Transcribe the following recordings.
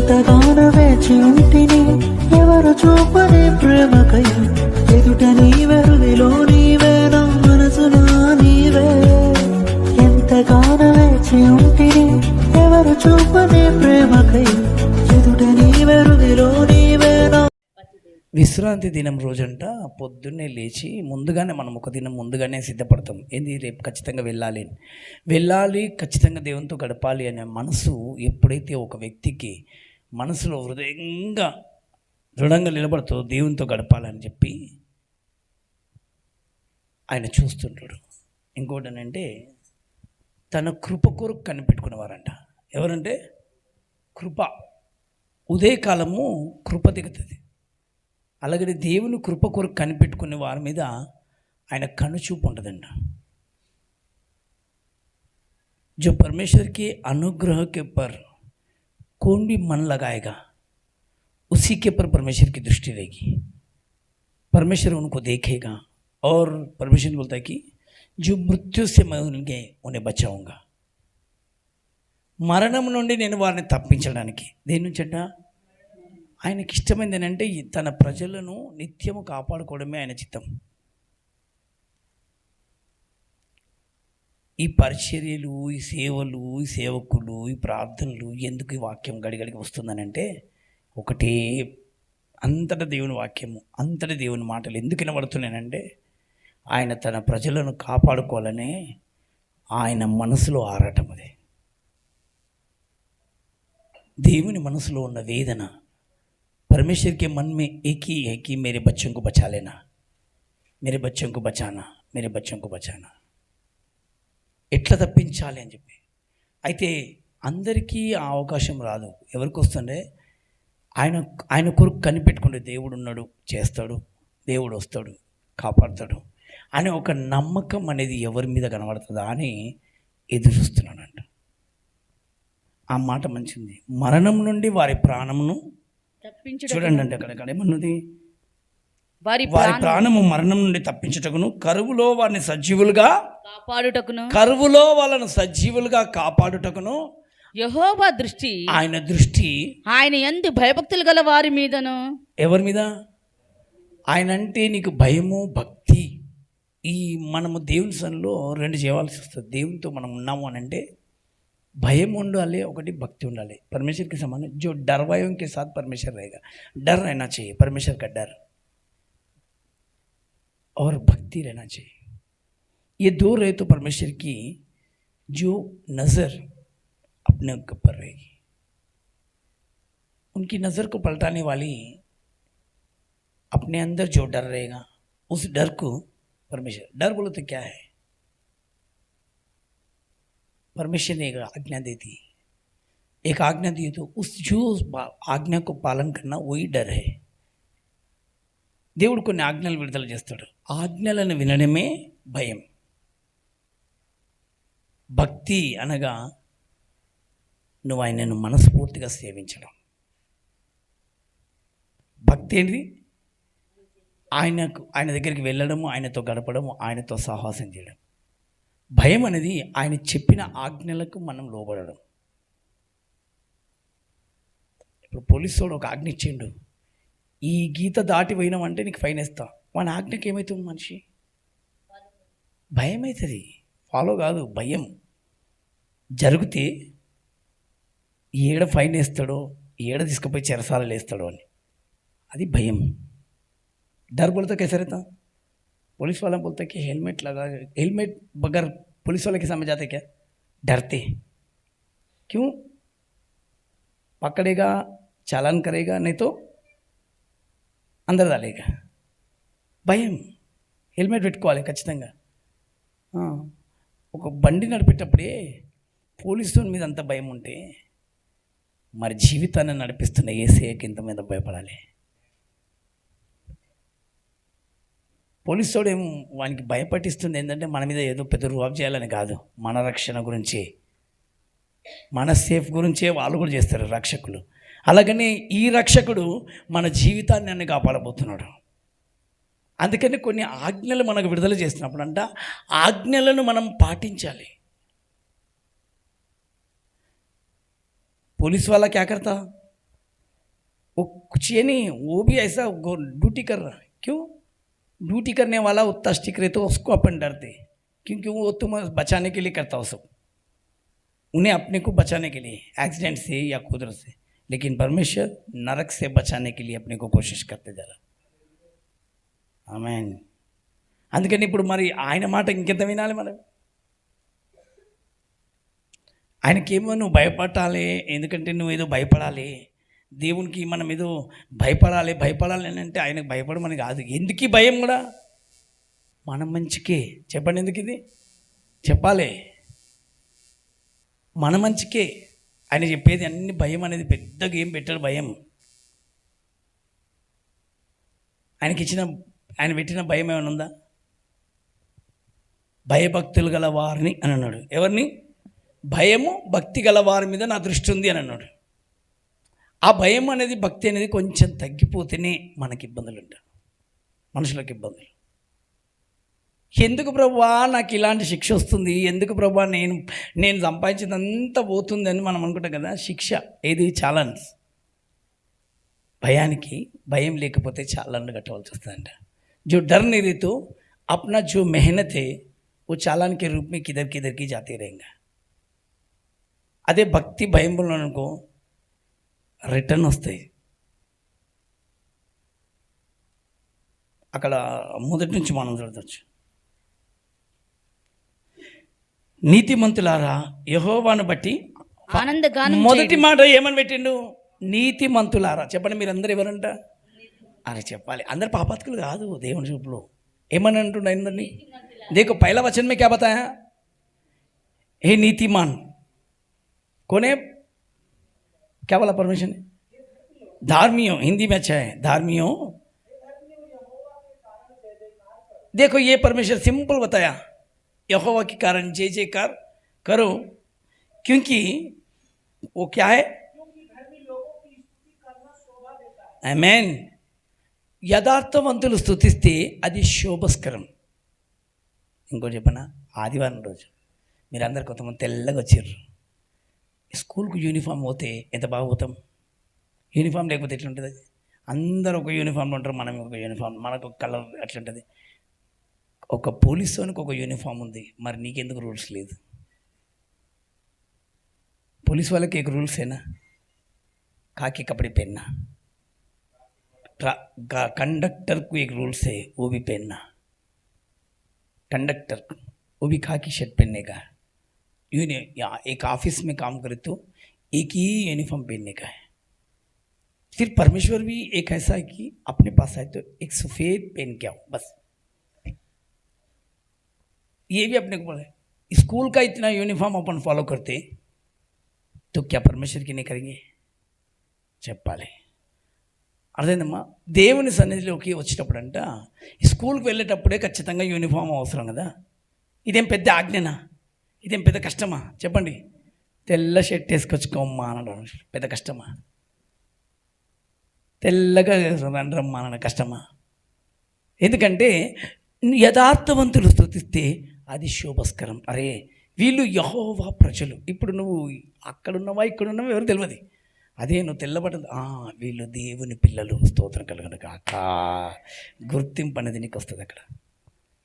ఎంతగానో వేచి ఉంటిని ఎవరు చూపని ప్రేమకై ఎదుట నీవెరుదిలో నీవే నా మనసులో నీవే ఎంతగానో వేచి ఉంటిని ఎవరు చూపని ప్రేమకై ఎదుట నీవెరుదిలో నీవే నా. విశ్రాంతి దినం రోజంట పొద్దున్నే లేచి ముందుగానే మనం ఒక దినం ముందుగానే సిద్ధపడతాం. ఏంది రేపు ఖచ్చితంగా వెళ్ళాలి ఖచ్చితంగా దేవునితో గడపాలి అనే మనసు ఎప్పుడైతే ఒక వ్యక్తికి మనసులో దృఢంగా నిలబడుతుందో దేవునితో గడపాలని చెప్పి ఆయన చూస్తుంటాడు. ఇంకోటి అంటే తన కృప కొరకు కనిపెట్టుకునేవారంట. ఎవరంటే కృప. ఉదయకాలము కృప దిగుతుంది. అలాగే దేవుని కృప కొరకు కనిపెట్టుకునే వారి మీద ఆయన కనుచూపు ఉంటుందంట. जो परमेश्वर के अनुग्रह के पर कौन भी मन लगाएगा उसी के पर परमेश्वर की दृष्टि रहेगी. परमेश्वर उनको देखेगा और परमेश्वर बोलता है कि जो मृत्यु से मैं उन्हें बचाऊंगा. మరణం నుండి నేను వారిని తప్పించడానికి దేని నుంచంట ఆయనకి ఇష్టమైంది ఏంటంటే తన ప్రజలను నిత్యము కాపాడుకోవడమే ఆయన చిత్తం. ఈ పరిచర్యలు, ఈ సేవలు, ఈ సేవకులు, ఈ ప్రార్థనలు ఎందుకు ఈ వాక్యం గడిగడికి వస్తుందని అంటే ఒకటే, అంతటా దేవుని వాక్యము, అంతటా దేవుని మాటలు ఎందుకు వినబడుతున్నానంటే ఆయన తన ప్రజలను కాపాడుకోవాలనే ఆయన మనసులో ఆరాటం. అది దేవుని మనసులో ఉన్న వేదన. परमेश्वर के मन में एक ही है कि मेरे बच्चों को बचा लेना, मेरे बच्चों को बचाना, मेरे बच्चों को बचाना. ఎట్లా తప్పించాలి అని చెప్పి. అయితే అందరికీ ఆ అవకాశం రాదు. ఎవరికి వస్తుండే ఆయన కొరకు కనిపెట్టుకుంటే దేవుడు ఉన్నాడు, చేస్తాడు, దేవుడు వస్తాడు, కాపాడుతాడు అనే ఒక నమ్మకం అనేది ఎవరి మీద కనబడుతుందా అని ఎదురు చూస్తున్నాడంట. ఆ మాట మంచిది. మరణం నుండి వారి ప్రాణమును చూడండి అంటే అక్కడ ఏమన్నది, వారి ప్రాణము మరణం నుండి తప్పించుటకును కరువులో వారిని సజీవులుగా కాపాడుటకును, కరువులో వాళ్ళను సజీవులుగా కాపాడుటకును యెహోవా దృష్టి, ఆయన దృష్టి ఆయన యందు భయభక్తులు గల వారి మీదను. ఎవరి మీద? ఆయన అంటే నీకు భయము, భక్తి. ఈ మనము దేవుని సన్నిలో రెండు చేయవలసి వస్తుంది. దేవునితో మనం ఉన్నాము అని అంటే भयम ఉండాలి, ఒకటి భక్తి ఉండాలి. परमेश्वर के समान जो डरवायों के साथ परमेश्वर रहेगा. डर रहना चाहिए, परमेश्वर का डर और भक्ति रहना चाहिए. ये दो रहे तो परमेश्वर की जो नज़र अपने ऊपर रहेगी. उनकी नज़र को पलटाने वाली अपने अंदर जो डर रहेगा, उस डर को परमेश्वर, डर बोलो तो क्या है, परमेश्वर ने एक आज्ञा दी थी, एक आज्ञा दी तो उस जो आज्ञा को पालन करना वही डर है. దేవుడు కొన్ని ఆజ్ఞలు విడుదల చేస్తాడు. ఆజ్ఞలను వినడమే భయం. భక్తి అనగా నువ్వు ఆయనను మనస్ఫూర్తిగా సేవించడం. భక్తి ఏంటి? ఆయన దగ్గరికి వెళ్ళడము, ఆయనతో గడపడము, ఆయనతో సహవాసం చేయడం. భయం అనేది ఆయన చెప్పిన ఆజ్ఞలకు మనం లోబడడం. ఇప్పుడు పోలీసు ఒక ఆజ్ఞ ఇచ్చిండు, ఈ గీత దాటి పోయినామంటే నీకు ఫైన్ వేస్తా. వాని ఆజ్ఞకి ఏమవుతుంది? మనిషి భయం అవుతుంది. ఫాలో కాదు, భయం. జరిగితే ఏడ ఫైన్ వేస్తాడో, ఏడ తీసుకుపోయి చెరసాలలో వేస్తాడో అని, అది భయం. डर बोलता कैसे रहता? पुलिस वाला बोलता कि हेलमेट लगा, हेलमेट बगैर पुलिस वाले के सामने जाते क्या? डरते. क्यों? पकड़ेगा, चालान करेगा, नहीं तो अंदर डालेगा. భయం. హెల్మెట్ పెట్టుకోవాలి ఖచ్చితంగా. ఒక బండి నడిపేటప్పుడే పోలీసుల మీద అంత భయం ఉంటే మరి జీవితాన్ని నడిపిస్తున్న యేసయ్యకి ఎంత మీద భయపడాలి? పోలీసు ఏం వానికి భయపట్టిస్తుంది ఏంటంటే మన మీద ఏదో పెద్ద రువాబ్ చేయాలని కాదు, మన రక్షణ గురించి, మన సేఫ్ గురించే వాళ్ళు కూడా చేస్తారు రక్షకులు. అలాగనే ఈ రక్షకుడు మన జీవితాన్ని అన్ని కాపాడబోతున్నాడు. అందుకని కొన్ని ఆజ్ఞలు మనకు విడుదల చేస్తున్నప్పుడు అంట ఆజ్ఞలను మనం పాటించాలి. पुलिस वाला क्या करता? वो कुछ ये नहीं, वो भी ऐसा ड्यूटी कर रहा है। क्यों? ड्यूटी करने वाला उतना स्टिक रहे तो उसको अपन डरते, क्योंकि वो तुम्हें बचाने के लिए करता हो सब, उन्हें अपने को बचाने के लिए एक्सीडेंट से या कुदरत से। लेकिन परमेश्वर नरक से बचाने के लिए अपने को कोशिश करते जरा। ఆమేన్. అందుకని ఇప్పుడు మరి ఆయన మాట ఇంకెంత వినాలి మనం? ఆయనకేమో నువ్వు భయపడాలి, ఎందుకంటే నువ్వు ఏదో భయపడాలి, దేవునికి మనం ఏదో భయపడాలి అని అంటే ఆయనకు భయపడమని కాదు. ఎందుకు ఈ భయం కూడా? మన మంచికే. చెప్పండి, ఎందుకు ఇది చెప్పాలి? మన మంచికే ఆయన చెప్పేది అన్ని. భయం అనేది పెద్దగా ఏం పెట్టాడు భయం. ఆయన పెట్టిన భయం ఏమైనా ఉందా? భయభక్తులు గల వారిని అని అన్నాడు. ఎవరిని? భయము భక్తి గల వారి మీద నా దృష్టి ఉంది అని అన్నాడు. ఆ భయం అనేది, భక్తి అనేది కొంచెం తగ్గిపోతేనే మనకి ఇబ్బందులు ఉంటాయి, మనుషులకు ఇబ్బందులు. ఎందుకు ప్రభువా నాకు ఇలాంటి శిక్ష వస్తుంది, ఎందుకు ప్రభువా నేను సంపాదించినంత పోతుంది అని మనం అనుకుంటాం కదా. శిక్ష ఏది? ఛాలెంజ్. భయానికి భయం లేకపోతే చాలాన్లు కట్టవలసి వస్తుందంట. जो डर नहीं रहे तो अपना जो मेहनत है वो चालान के रूप में किधर किधर की जाते रहेंगे. అదే భక్తి భయంలో అనుకో రిటర్న్ వస్తాయి. అక్కడ మొదటి నుంచి మనం చూడవచ్చు. నీతిమంతులారా యెహోవాను బట్టి ఆనందగానం మొదటి మాట ఏమని పెట్టిండు? నీతిమంతులారా. చెప్పండి, మీరందరూ ఎవరంట అని చెప్పాలి. అందరు పాపాత్కులు కాదు దేవుని చూపులో. ఏమని అంటుండ అందరినీ? देखो पहला वचन में क्या बताया? हे नीतिमान कौन है? क्या बोला परमेश्वर ने? धार्मियों. हिंदी में अच्छा है, धार्मियों. देखो ये परमेश्वर सिंपल बताया, यहोवा के कारण जय जयकार करो, क्योंकि वो क्या है? आमेन. యథార్థవంతులు స్తుతిస్తే అది శోభస్కరం. ఇంకోటి చెప్పనా? ఆదివారం రోజు మీరందరు కొంతమంది తెల్లగా వచ్చారు. స్కూల్కి యూనిఫామ్ పోతే ఎంత బాగా పోతాం. యూనిఫామ్ లేకపోతే ఎట్లుంటుంది? అది అందరూ ఒక యూనిఫామ్లో ఉంటారు, మనం ఒక యూనిఫామ్, మనకు ఒక కలర్ అట్లుంటుంది. ఒక పోలీస్ వానికి ఒక యూనిఫామ్ ఉంది, మరి నీకెందుకు రూల్స్ లేదు? पुलिस वाले के एक रूल्स है ना, खाकी कपड़े पहनना. कंडक्टर को एक रूल्स है, वो भी पहनना. कंडक्टर वो भी खाकी शर्ट पहनने का. एक ऑफिस में काम करे तो एक ही यूनिफॉर्म पहनने का है. फिर परमेश्वर भी एक ऐसा है कि अपने पास आए तो एक सफ़ेद पहन के आओ बस. ये भी अपने को बोला. स्कूल का इतना यूनिफॉर्म अपन फॉलो करते तो क्या परमेश्वर की नहीं करेंगे? చెప్పాలి. అర్థమైందమ్మా? దేవుని సన్నిధిలోకి వచ్చేటప్పుడంట స్కూల్కి వెళ్ళేటప్పుడే ఖచ్చితంగా యూనిఫామ్ అవసరం కదా. ఇదేం పెద్ద ఆజ్ఞనా? ఇదేం పెద్ద కష్టమా? చెప్పండి. తెల్ల షర్ట్ వేసుకొచ్చుకోమ్మా అనడం పెద్ద కష్టమా? తెల్లగా రండ్రమ్మా అనడం కష్టమా? ఎందుకంటే యథార్థవంతులు స్తుతిస్తే అది శోభస్కరం. అరే వీళ్ళు యెహోవా ప్రజలు. ఇప్పుడు నువ్వు అక్కడున్నవా ఇక్కడున్నవా ఎవరు తెలియదు. అదే నువ్వు తెల్లబడ్డది, వీళ్ళు దేవుని పిల్లలు, స్తోత్రం కలుగును కాక, గుర్తింపు అనేది నీకు వస్తుంది అక్కడ.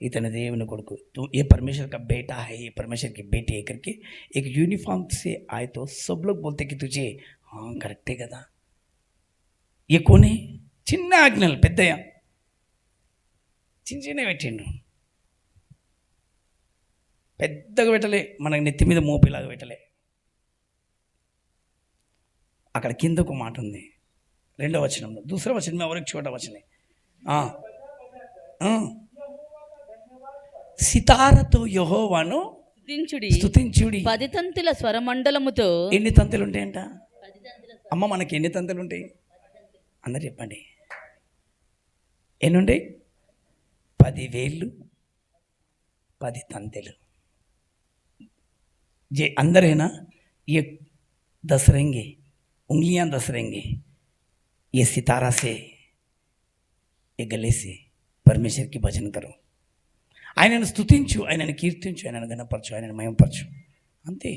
इतने దేవుని కొడుకు, तू ये परमेश्वर का बेटा है, ये परमेश्वर की बेटी है करके एक यूनिफॉर्म से आए तो सब लोग बोलते कि तुझे हाँ करेक्टे కదా. ये कौन है? చిన్న ఆజ్ఞలు పెద్దయ్య చిన్న చిన్న పెట్టిండు, పెద్దగా పెట్టలే, మనకి నెత్తి మీద మోపేలాగా పెట్టలే. అక్కడ కింద ఒక మాట ఉంది, 2వ వచనంలో. दूसरा वचन में और एक छोटा वचन है. సితారతో యెహోవాను స్తుతించుడి. 10 తంతుల స్వరమండలముతో. ఎన్ని తంతులు ఉంటాయంట? అమ్మ మనకి ఎన్ని తంతులు ఉంటాయి? అందరు చెప్పండి. ఎన్ని ఉంటాయి? 10 వేళ్ళు, 10 తంతులు. जे अंदर है ना, ये दस रहेंगे, उंगलियां 10 रहेंगे. ये सितारा से, ये गले से परमेश्वर की भजन करो. ఆయనను స్తుతించు, ఆయనను కీర్తించు, ఆయనను ఘనపరచు, ఆయనను మహిమపరచు. అంతే.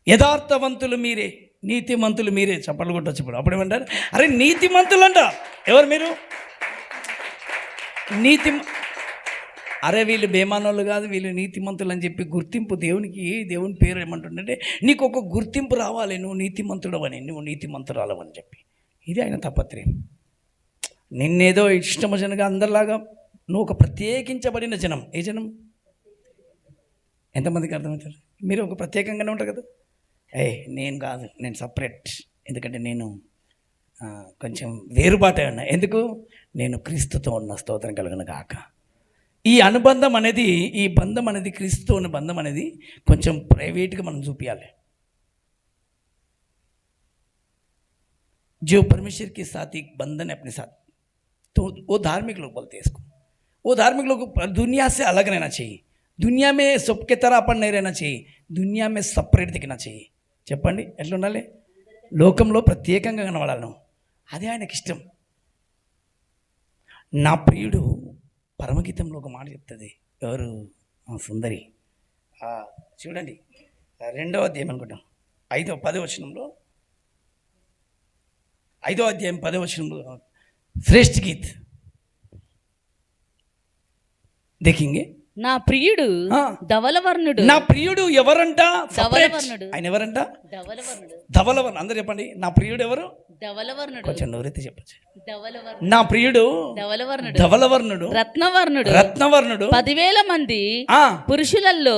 యథార్థవంతులు మీరే. నీతిమంతులు మీరే. చప్పట్లు కొట్టచ్చు ఇప్పుడు. అప్పుడు ఏమంటారు? అరే నీతిమంతులు అంట. ఎవరు మీరు? అరే వీళ్ళు బేమానోళ్ళు కాదు, వీళ్ళు నీతిమంతులు అని చెప్పి గుర్తింపు దేవుని పేరు ఏమంటుందంటే నీకు ఒక గుర్తింపు రావాలి, నువ్వు నీతిమంతుడవని, నువ్వు నీతిమంతురాలవని చెప్పి. ఇది ఆయన తాపత్రయం. నిన్నేదో ఇష్టమజనగా అందరిలాగా నువ్వు ఒక ప్రత్యేకించబడిన జనం. ఏ జనం? ఎంతమందికి అర్థమవుతారు? మీరు ఒక ప్రత్యేకంగానే ఉంటారు కదా. నేను కాదు, నేను సపరేట్. ఎందుకంటే నేను కొంచెం వేరుబాటే ఉన్నా. ఎందుకు? నేను క్రీస్తుతో ఉన్న. స్తోత్రం కలుగును గాక. ఈ అనుబంధం అనేది, ఈ బంధం అనేది, క్రీస్తుతో ఉన్న బంధం అనేది కొంచెం ప్రైవేట్గా మనం చూపించాలి. जो परमेश्वर के साथ एक बंधन है अपने साथ, तो वो धार्मिक लोग बोलते हैं इसको. वो धार्मिक लोग दुनिया से अलग रहना चाहिए. दुनिया में सबके तरह अपन नहीं रहना चाहिए. दुनिया में సపరేట్ దిగనా चाहिए. చెప్పండి ఎట్లా ఉండాలి? లోకంలో ప్రత్యేకంగా కనబడాలను. అదే ఆయనకి ఇష్టం. నా ప్రియుడు పరమగీతంలో ఒక మాట చెప్తుంది. ఎవరు? సుందరి. చూడండి 2వ అధ్యాయం అనుకుంటాం, 5వ వచనంలో, 5వ అధ్యాయం 10వ వచనంలో శ్రేష్ఠ గీత్ దేఖింగే. నా ప్రియుడు ధవలవర్ణుడు. నా ప్రియుడు ఎవరంట? ధవలవర్ణుడు. ఆయన ఎవరంట? ధవలవర్ణుడు. అందరూ చెప్పండి, నా ప్రియుడు ఎవరు? ధవలవర్ణుడు. కొంచెం నోరెత్తి చెప్పచ్చు. ధవలవర్ణుడు. నా ప్రియుడు ధవలవర్ణుడు. ధవలవర్ణుడు. రత్నవర్ణుడు. రత్నవర్ణుడు. 10,000 మంది పురుషులలో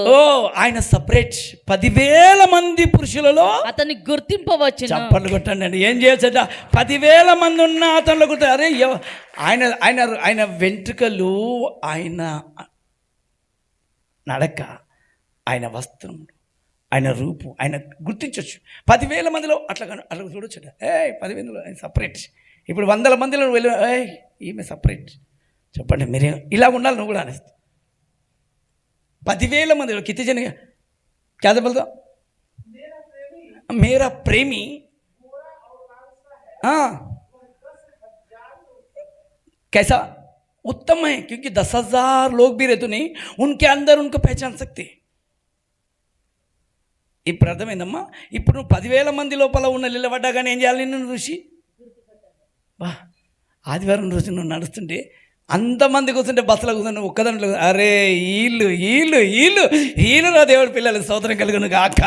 ఆయన సపరేట్. 10,000 మంది పురుషులలో అతన్ని గుర్తింపవచ్చు. చప్పట్లు కొట్టండి అండి. ఏం చేయొచ్చట? 10,000 మంది ఉన్న అతనిలో గుర్తు. అరే ఆయన ఆయన ఆయన వెంట్రుకలు, ఆయన నడక, ఆయన వస్త్రం, ఆయన రూపు, ఆయన గుర్తించవచ్చు. 10,000 మందిలో అట్లా చూడొచ్చు. 10,000 ఆయన సపరేట్. ఇప్పుడు 100 మందిలో వెళ్ళి ఈమె సపరేట్. చెప్పండి మీరే ఇలా ఉండాలి. నువ్వు కూడా అనేస్తా. 10,000 మందిలో కితి జన క్యా బోల్తా? మేరా ప్రేమి कैसा उत्तम है, क्योंकि 10,000 लोग भी रहते नहीं, उनके अंदर उनको पहचान सकते. ఇప్పుడు అర్థమైందమ్మా. ఇప్పుడు నువ్వు 10,000 మంది లోపల ఉన్న నిలబడ్డా కానీ ఏం చేయాలి? నిన్ను చూసి ఆదివారం రోజు నువ్వు నడుస్తుంటే అంతమంది కూర్చుంటే బస్సులో కూర్చుంటే ఒక్కదాంట్లో అరే వీళ్ళు నా దేవుడి పిల్లలు స్తోత్రం కలుగును గాక.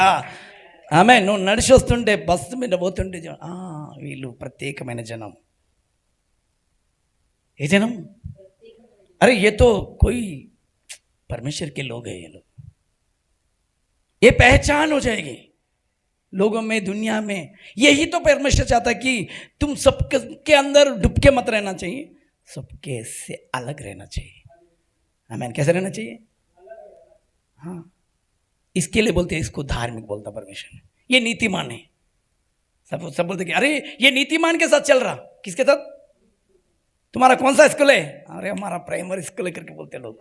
ఆమె నువ్వు నడిచి వస్తుంటే బస్సు మీద పోతుంటే వీళ్ళు ప్రత్యేకమైన జనం. ये जन्म, अरे ये तो कोई परमेश्वर के लोग हैं. ये लोग, ये पहचान हो जाएगी लोगों में, दुनिया में. यही तो परमेश्वर चाहता है कि तुम सबके अंदर डुबके मत रहना चाहिए, सबके से अलग रहना चाहिए. आमीन. कैसे रहना चाहिए? हाँ, इसके लिए बोलते हैं, इसको धार्मिक बोलता परमेश्वर. ये नीतिमान है. सब बोलते कि अरे ये नीतिमान के साथ चल रहा. किसके साथ? तुम्हारा कौन सा स्कूल है? अरे हमारा प्राइमरी स्कूल है करके बोलते लोग.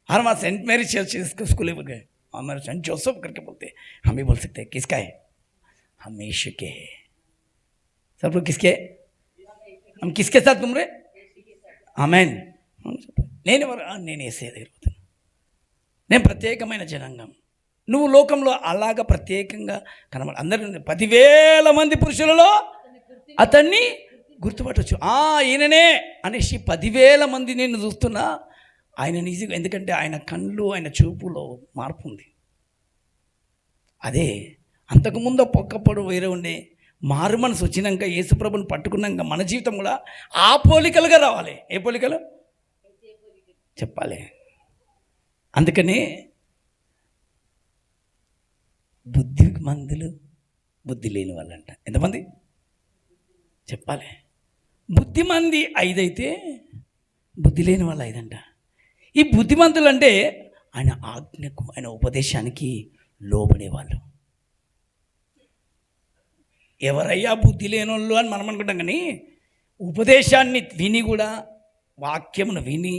हमारा सेंट मैरी चर्च स्कूल है गए, हमारा सेंट जोसेफ करके बोलते. हम भी बोल सकते हैं. किसका है? हम यीशु के हैं. सब लोग किसके? हम किसके साथ घूम रहे? आमेन. నేను వేసే ఎదుగుతాను. నేను ప్రత్యేకమైన జనాంగం. నువ్వు లోకంలో అలాగా ప్రత్యేకంగా కనబడ. అందరూ 10,000 మంది పురుషులలో అతన్ని గుర్తుపట్టవచ్చు. ఈయననే అనేసి 10,000 మంది నేను చూస్తున్నా ఆయన ఈజీగా. ఎందుకంటే ఆయన కళ్ళు, ఆయన చూపులో మార్పు ఉంది. అదే అంతకుముందు పొక్కప్పుడు వేరే ఉండే మారు మనసు వచ్చినాక యేసుప్రభుని పట్టుకున్నాక మన జీవితం కూడా ఆ పోలికలుగా రావాలి. ఏ పోలికలు చెప్పాలి. అందుకని బుద్ధిమంతులు, బుద్ధి లేని వాళ్ళంట. ఎంతమంది చెప్పాలి? బుద్ధిమంది 5 అయితే బుద్ధి లేని వాళ్ళు 5 అంట. ఈ బుద్ధిమంతులు అంటే ఆయన ఆజ్ఞకు, ఆయన ఉపదేశానికి లోబడేవాళ్ళు. ఎవరయ్యా బుద్ధి లేని వాళ్ళు అని మనం అనుకుంటాం. కానీ ఉపదేశాన్ని విని కూడా, వాక్యమును విని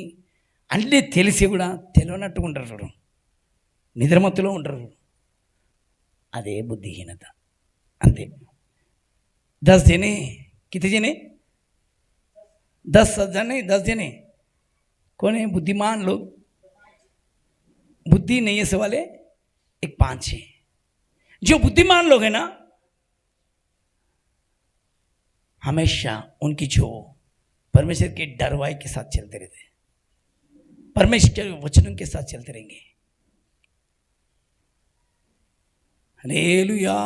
అన్నీ తెలిసి కూడా తెలియనట్టుగా ఉంటారు చూడు, నిద్రమత్తులో ఉంటారు. అదే బుద్ధిహీనత. అంతే. 10 జనే कितने जने? 10 जने. 10 जने कौन है? बुद्धिमान लोग. बुद्धि नहीं है वाले एक 5 है. जो बुद्धिमान लोग हैं ना, हमेशा उनकी जो परमेश्वर के डरवाई के साथ चलते रहते, परमेश्वर के वचनों के साथ चलते रहेंगे। హల్లెలూయా,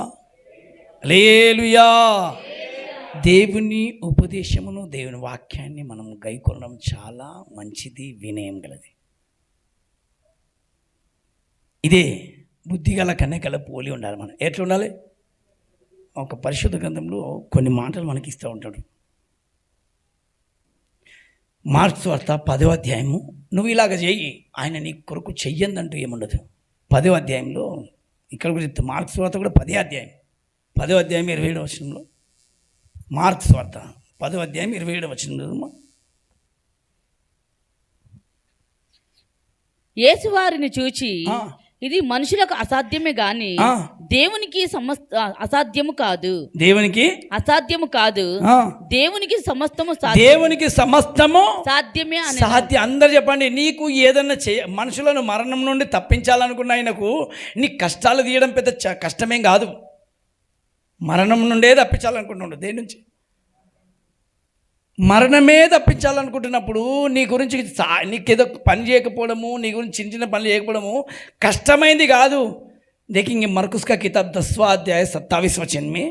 హల్లెలూయా. దేవుని ఉపదేశమును, దేవుని వాక్యాన్ని మనం గైకొనడం చాలా మంచిది, వినయం గలది. ఇదే బుద్ధిగల కన్యకల పోలి ఉండాలి. మనం ఎట్లా ఉండాలి? ఒక పరిశుద్ధ గ్రంథంలో కొన్ని మాటలు మనకి ఇస్తూ ఉంటాడు. మార్క్స్ వార్త 10వ అధ్యాయము, నువ్వు ఇలాగ చెయ్యి, ఆయన నీ కొరకు చెయ్యందంటూ ఏముండదు. 10వ అధ్యాయంలో ఇక్కడ కూడా చెప్తా. మార్క్స్ వార్త కూడా 10వ అధ్యాయం 27వ వచనంలో, మార్క్స్ వార్త 10వ అధ్యాయం 27వ వచనంలో, యేసు వారిని చూచి ఇది మనుషులకు అసాధ్యమే గాని దేవునికి అసాధ్యము కాదు. దేవునికి అసాధ్యము కాదు, దేవునికి సమస్తము దేవునికి సమస్తము సాధ్యమే. సాధ్యం. అందరు చెప్పండి. నీకు ఏదన్నా మనుషులను మరణం నుండి తప్పించాలనుకున్న ఆయనకు నీ కష్టాలు తీయడం పెద్ద కష్టమేం కాదు. మరణం నుండే తప్పించాలనుకుంటున్నాడు. దేని నుంచి? మరణమే తప్పించాలనుకుంటున్నప్పుడు నీ గురించి నీకేదో పని చేయకపోవడము, నీ గురించి చిన్న చిన్న పనులు చేయకపోవడము కష్టమైంది కాదు. देखेंगे मरकुस का किताब 10वां अध्याय 27 वचन में,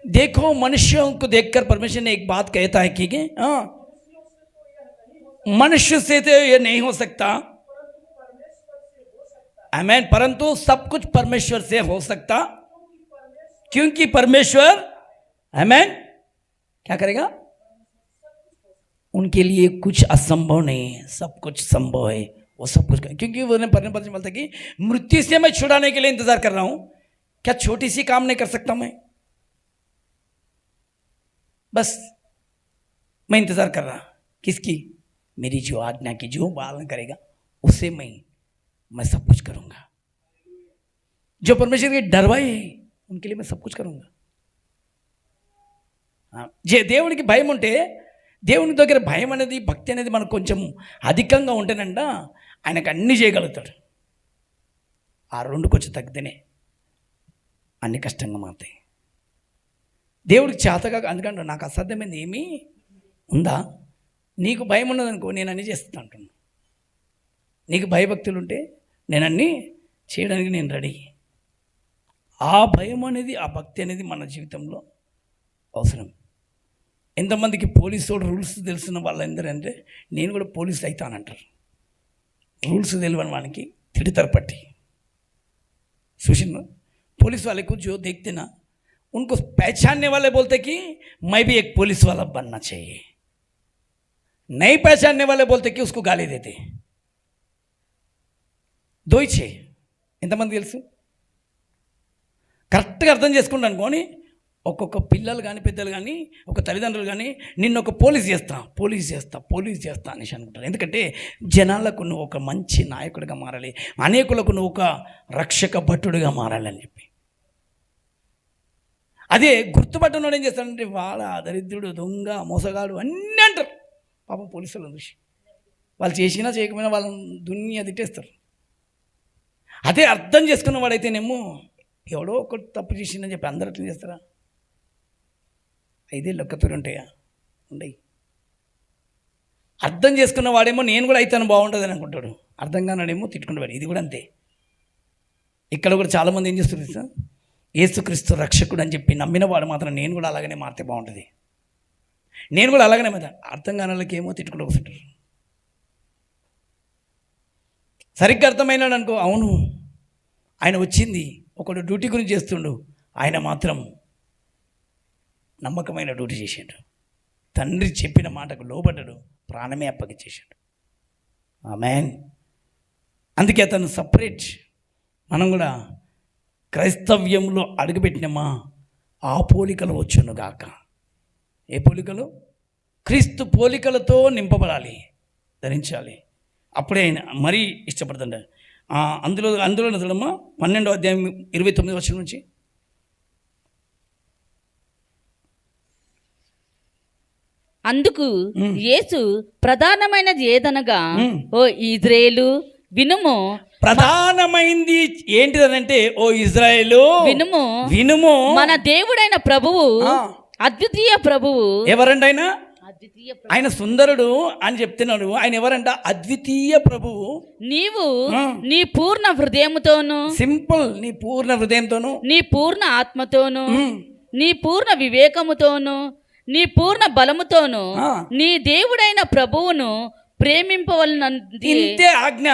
देखो मनुष्यों को देखकर परमेश्वर ने एक बात कहता है कि मनुष्य से तो ये नहीं हो सकता, आमीन, परंतु सब कुछ परमेश्वर से हो सकता, क्योंकि परमेश्वर, आमीन, क्या करेगा? उनके लिए कुछ असंभव नहीं है, सब कुछ संभव है. वो सब कुछ, क्योंकि उन्होंने पढ़ने बोलता कि मृत्यु से मैं छुड़ाने के लिए इंतजार कर रहा हूं. क्या छोटी सी काम नहीं कर सकता मैं? बस मैं इंतजार कर रहा. किसकी? मेरी जो आज्ञा की जो पालन करेगा उससे मैं सब कुछ करूंगा. जो परमेश्वर के डरवाई है उनके लिए मैं सब कुछ करूंगा. దేవునికి భయం ఉంటే, దేవుని దగ్గర భయం అనేది, భక్తి అనేది మనకు కొంచెం అధికంగా ఉంటేనంట ఆయనకు అన్నీ చేయగలుగుతాడు. ఆ రెండు కొంచెం తగ్గితేనే అన్ని కష్టంగా మారుతాయి. దేవుడికి చేతగా, అందుకంటే నాకు అసాధ్యమైంది ఏమీ ఉందా? నీకు భయం ఉన్నదనుకో, నేను అన్నీ చేస్తా అంటున్నా. నీకు భయభక్తులు ఉంటే నేను అన్నీ చేయడానికి నేను రెడీ. ఆ భయం అనేది, ఆ భక్తి అనేది మన జీవితంలో అవసరం. ఎంతమందికి పోలీసు రూల్స్ తెలిసిన వాళ్ళందరూ అంటే నేను కూడా పోలీస్ అవుతానంటారు. రూల్స్ తెలియని వానికి తిడతారు పట్టి. सुशील पुलिस वाले को जो देखते ना, उनको पहचानने वाले बोलते कि मैं भी एक पुलिस वाला बनना चाहिए. नहीं पहचानने वाले बोलते कि उसको गाली देते. दो ही छे. ఎంతమంది తెలుసు? కరెక్ట్గా అర్థం చేసుకుంటాను అనుకోని, ఒక్కొక్క పిల్లలు కానీ పెద్దలు కానీ ఒక తల్లిదండ్రులు కానీ నిన్ను ఒక పోలీస్ చేస్తా అనేసి అనుకుంటారు. ఎందుకంటే జనాలకు నువ్వు ఒక మంచి నాయకుడిగా మారాలి, అనేకులకు నువ్వు ఒక రక్షక భటుడిగా మారాలి అని చెప్పి. అదే గుర్తుపట్టనోడు ఏం చేస్తాడంటే వాళ్ళ దరిద్రుడు, దొంగ, మోసగాడు అన్నీ అంటారు. పాపం పోలీసులను చూసి వాళ్ళు చేసినా చేయకపోయినా వాళ్ళని దునియా తిట్టేస్తారు. అదే అర్థం చేసుకున్న వాడైతేనేమో ఎవడో ఒకటి తప్పు చేసిందని చెప్పి అందరూ అట్లా చేస్తారా? 5 ఏళ్ళు ఒక్కతూరు ఉంటాయా? ఉండయి. అర్థం చేసుకున్న వాడేమో నేను కూడా అయితాను బాగుంటుంది అని అనుకుంటాడు. అర్థం కానాడేమో తిట్టుకుంటాడు. ఇది కూడా అంతే. ఇక్కడ కూడా చాలామంది ఏం చేస్తారు సార్, యేసుక్రీస్తు రక్షకుడు అని చెప్పి నమ్మిన వాడు మాత్రం నేను కూడా అలాగనే మారితే బాగుంటుంది, నేను కూడా అలాగనే మాత్రం. అర్థం కాని వాళ్ళకి ఏమో తిట్టుకుంటూ వస్తుంటారు. సరిగ్గా అర్థమైనాడు అనుకో, అవును ఆయన వచ్చింది ఒకడు డ్యూటీ గురించి చేస్తుండు, ఆయన మాత్రం నమ్మకమైన డ్యూటీ చేసాడు. తండ్రి చెప్పిన మాటకు లోబడ్డాడు, ప్రాణమే అప్పగించేశాడు. ఆమేన్. అందుకే అతను సపరేట్. మనం కూడా క్రైస్తవ్యంలో అడుగుపెట్టినామా ఆ పోలికలు వచ్చును గాక. ఏ పోలికలు? క్రీస్తు పోలికలతో నింపబడాలి, ధరించాలి. అప్పుడే ఆయన మరీ ఇష్టపడుతుండ. అందులో చూడమ్మా 12వ అధ్యాయం 29వ వచనం నుంచి. అందుకు యేసు ప్రధానమైనది ఏదనగా, ఓ ఇజ్రాయేలు వినుము, ప్రధానమైంది ఏంటిదనంటే, ఓ ఇజ్రాయేలు వినుము వినుము, మన దేవుడైన ప్రభువు ఆ. అద్వితీయ ప్రభువు. ఎవరండి ఆయన? అద్వితీయ ఆయన సుందరుడు అని చెప్తున్నాడు. ఆయన ఎవరంట? అద్వితీయ ప్రభువు. నీవు ఆ. నీ పూర్ణ హృదయముతోను, సింపుల్, నీ పూర్ణ హృదయంతోను, నీ పూర్ణ ఆత్మతోను, ఉమ్, నీ పూర్ణ వివేకముతోను, నీ పూర్ణ బలముతోను ఆ. నీ దేవుడైన ప్రభువును ప్రేమింపవలనంది ఇంతే ఆజ్ఞ.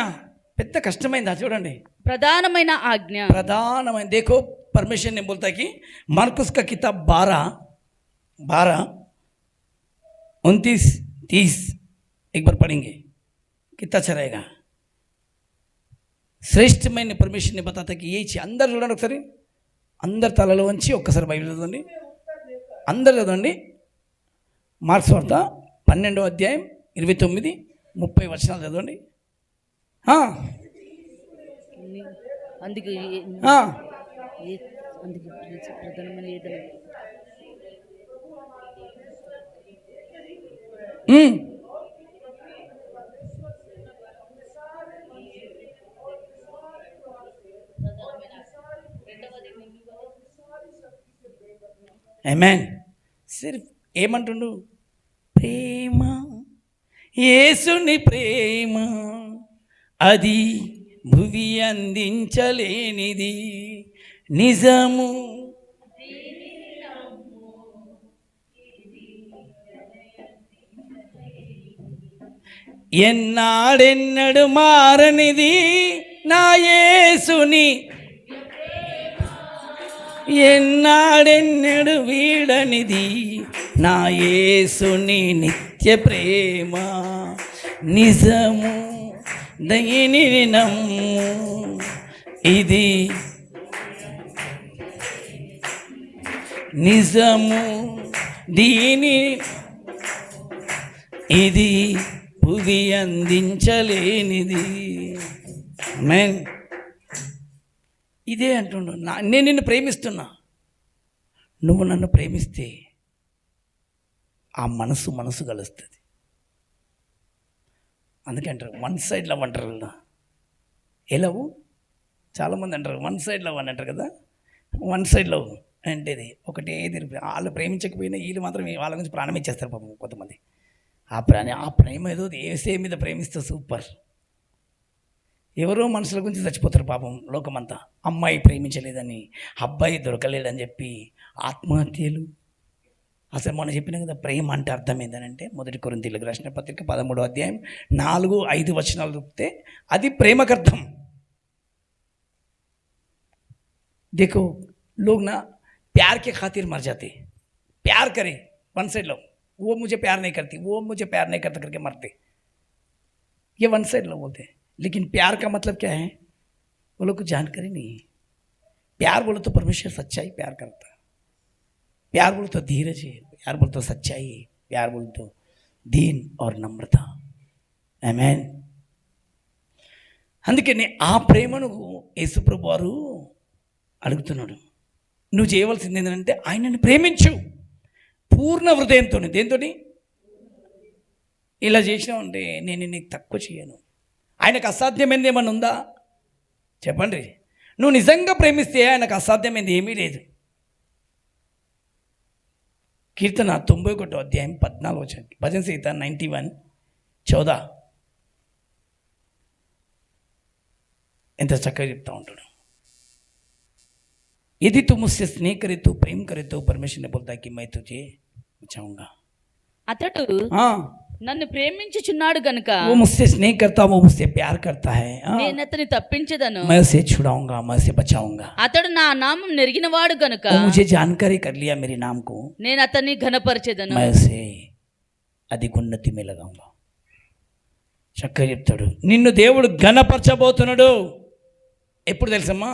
పెద్ద కష్టమైందా చూడండి, ప్రధానమైన ఆజ్ఞ. प्रधानमंत्री देखो परमेश्वर ने बोलता है कि मार्कुस का किताब 12:29-30 एक बार पढ़ेंगे, कितना अच्छा रहेगा. శ్రేష్టమైన परमेश्वर ने बताता कि ये అందరు చూడండి ఒకసారి, అందరు తలలో వంచి ఒక్కసారి బైబిల్ చదవండి, అందరు చదవండి. మార్క్స్ వార్త 12వ అధ్యాయం 29-30 వచనాలు చదవండి. అందుకే ఆ, అందుకే ప్రధానమైన ఏదైనా ఉమ్. ఆమేన్. సిర్ఫ్ ఏమంటుండు? ప్రేమ, యేసుని ప్రేమ, అది భువి అందించలేనిది నిజము. ఎన్నాడెన్నడు మారనిది నా యేసుని, ఎన్నాడెన్నడు వీడనిది నా యేసుని నిత్య ప్రేమ నిజము. దయని నమ్ము, ఇది నిజము, దీని ఇది భువి అందించలేనిది. ఆమేన్. ఇదే అంటుండు, నేను నిన్ను ప్రేమిస్తున్నా, నువ్వు నన్ను ప్రేమిస్తే ఆ మనసు కలుస్తుంది. అందుకే అంటారు వన్ సైడ్ లవ్ అంటారు కదా. ఏ లవ్? చాలామంది అంటారు వన్ సైడ్ లవ్ అని అంటారు కదా. వన్ సైడ్ లవ్ అంటే ఇది ఒకటే తిరిగి, వాళ్ళు ప్రేమించకపోయినా వీళ్ళు మాత్రం వాళ్ళ గురించి ప్రాణం ఇచ్చేస్తారు పాపం కొంతమంది. ఆ ప్రేమ ఏదో ఏసే మీద ప్రేమిస్తే సూపర్. ఎవరో మనుషుల గురించి చచ్చిపోతారు పాపం లోకమంతా. అమ్మాయి ప్రేమించలేదని, అబ్బాయి దొరకలేదని చెప్పి ఆత్మహత్యలు. అసలు మొన్న చెప్పిన కదా ప్రేమ అంటే అర్థం ఏంటంటే, 1 కొరింథీయులకు రాసిన పత్రిక 13వ అధ్యాయం 4-5 వచనాలు చూపితే అది ప్రేమకు అర్థం. देखो लोग ना प्यार के खातिर मर जाते, प्यार करे वन साइड लव, वो मुझे प्यार नहीं करती, वो मुझे प्यार नहीं करता करके मरते, ये वन साइड लव बोलते हैं. लेकिन प्यार का मतलब क्या है वो लोग को जानकारी नहीं है. प्यार बोलो तो परमेश्वर सच्चाई प्यार करता है, प्यार बोलो तो धीरज है, प्यार बोलो तो सच्चाई है, प्यार बोलो तो दीन और नम्रता. आमेन. అందుకని ఆ ప్రేమను యేసుప్రభు వారు అడుగుతున్నాడు. నువ్వు చేయవలసింది ఏంటంటే ఆయనని ప్రేమించు పూర్ణ హృదయంతో. దేంతో? ఇలా చేసినావు అంటే నేను నీకు తక్కువ చేయను. ఆయనకు అసాధ్యమైంది ఏమన్నా ఉందా చెప్పండి? నువ్వు నిజంగా ప్రేమిస్తే ఆయనకు అసాధ్యమైంది ఏమీ లేదు. కీర్తన 91వ అధ్యాయం 14 వచనం, భజన సంహిత 91:14 ఎంత చక్కగా చెప్తా ఉంటాడు. यदि तू मुझसे स्नेह करे तो प्रेम करे तो परमेश्वर ने बोलता है कि मैं तुझे बचाऊंगा. అతడు हाँ, నన్ను ప్రేమించుచున్నాడు గనుక वो मुझसे स्नेह करता, वो मुझसे प्यार करता है. हाँ, నేను అతని తప్పించదను. मैं उसे छुड़ाऊंगा, मैं उसे बचाऊंगा. అతడు నా నామం నెరిగినవాడు గనుక वो मुझे जानकारी कर लिया मेरे नाम को, నేను అతన్ని ఘనపరచెదను. मैं उसे अधिक उन्नति में लगाऊंगा. చక్కగా చెప్తాడు. నిన్ను దేవుడు ఘనపరచబోతున్నాడు. ఎప్పుడు తెలుసమ్మా?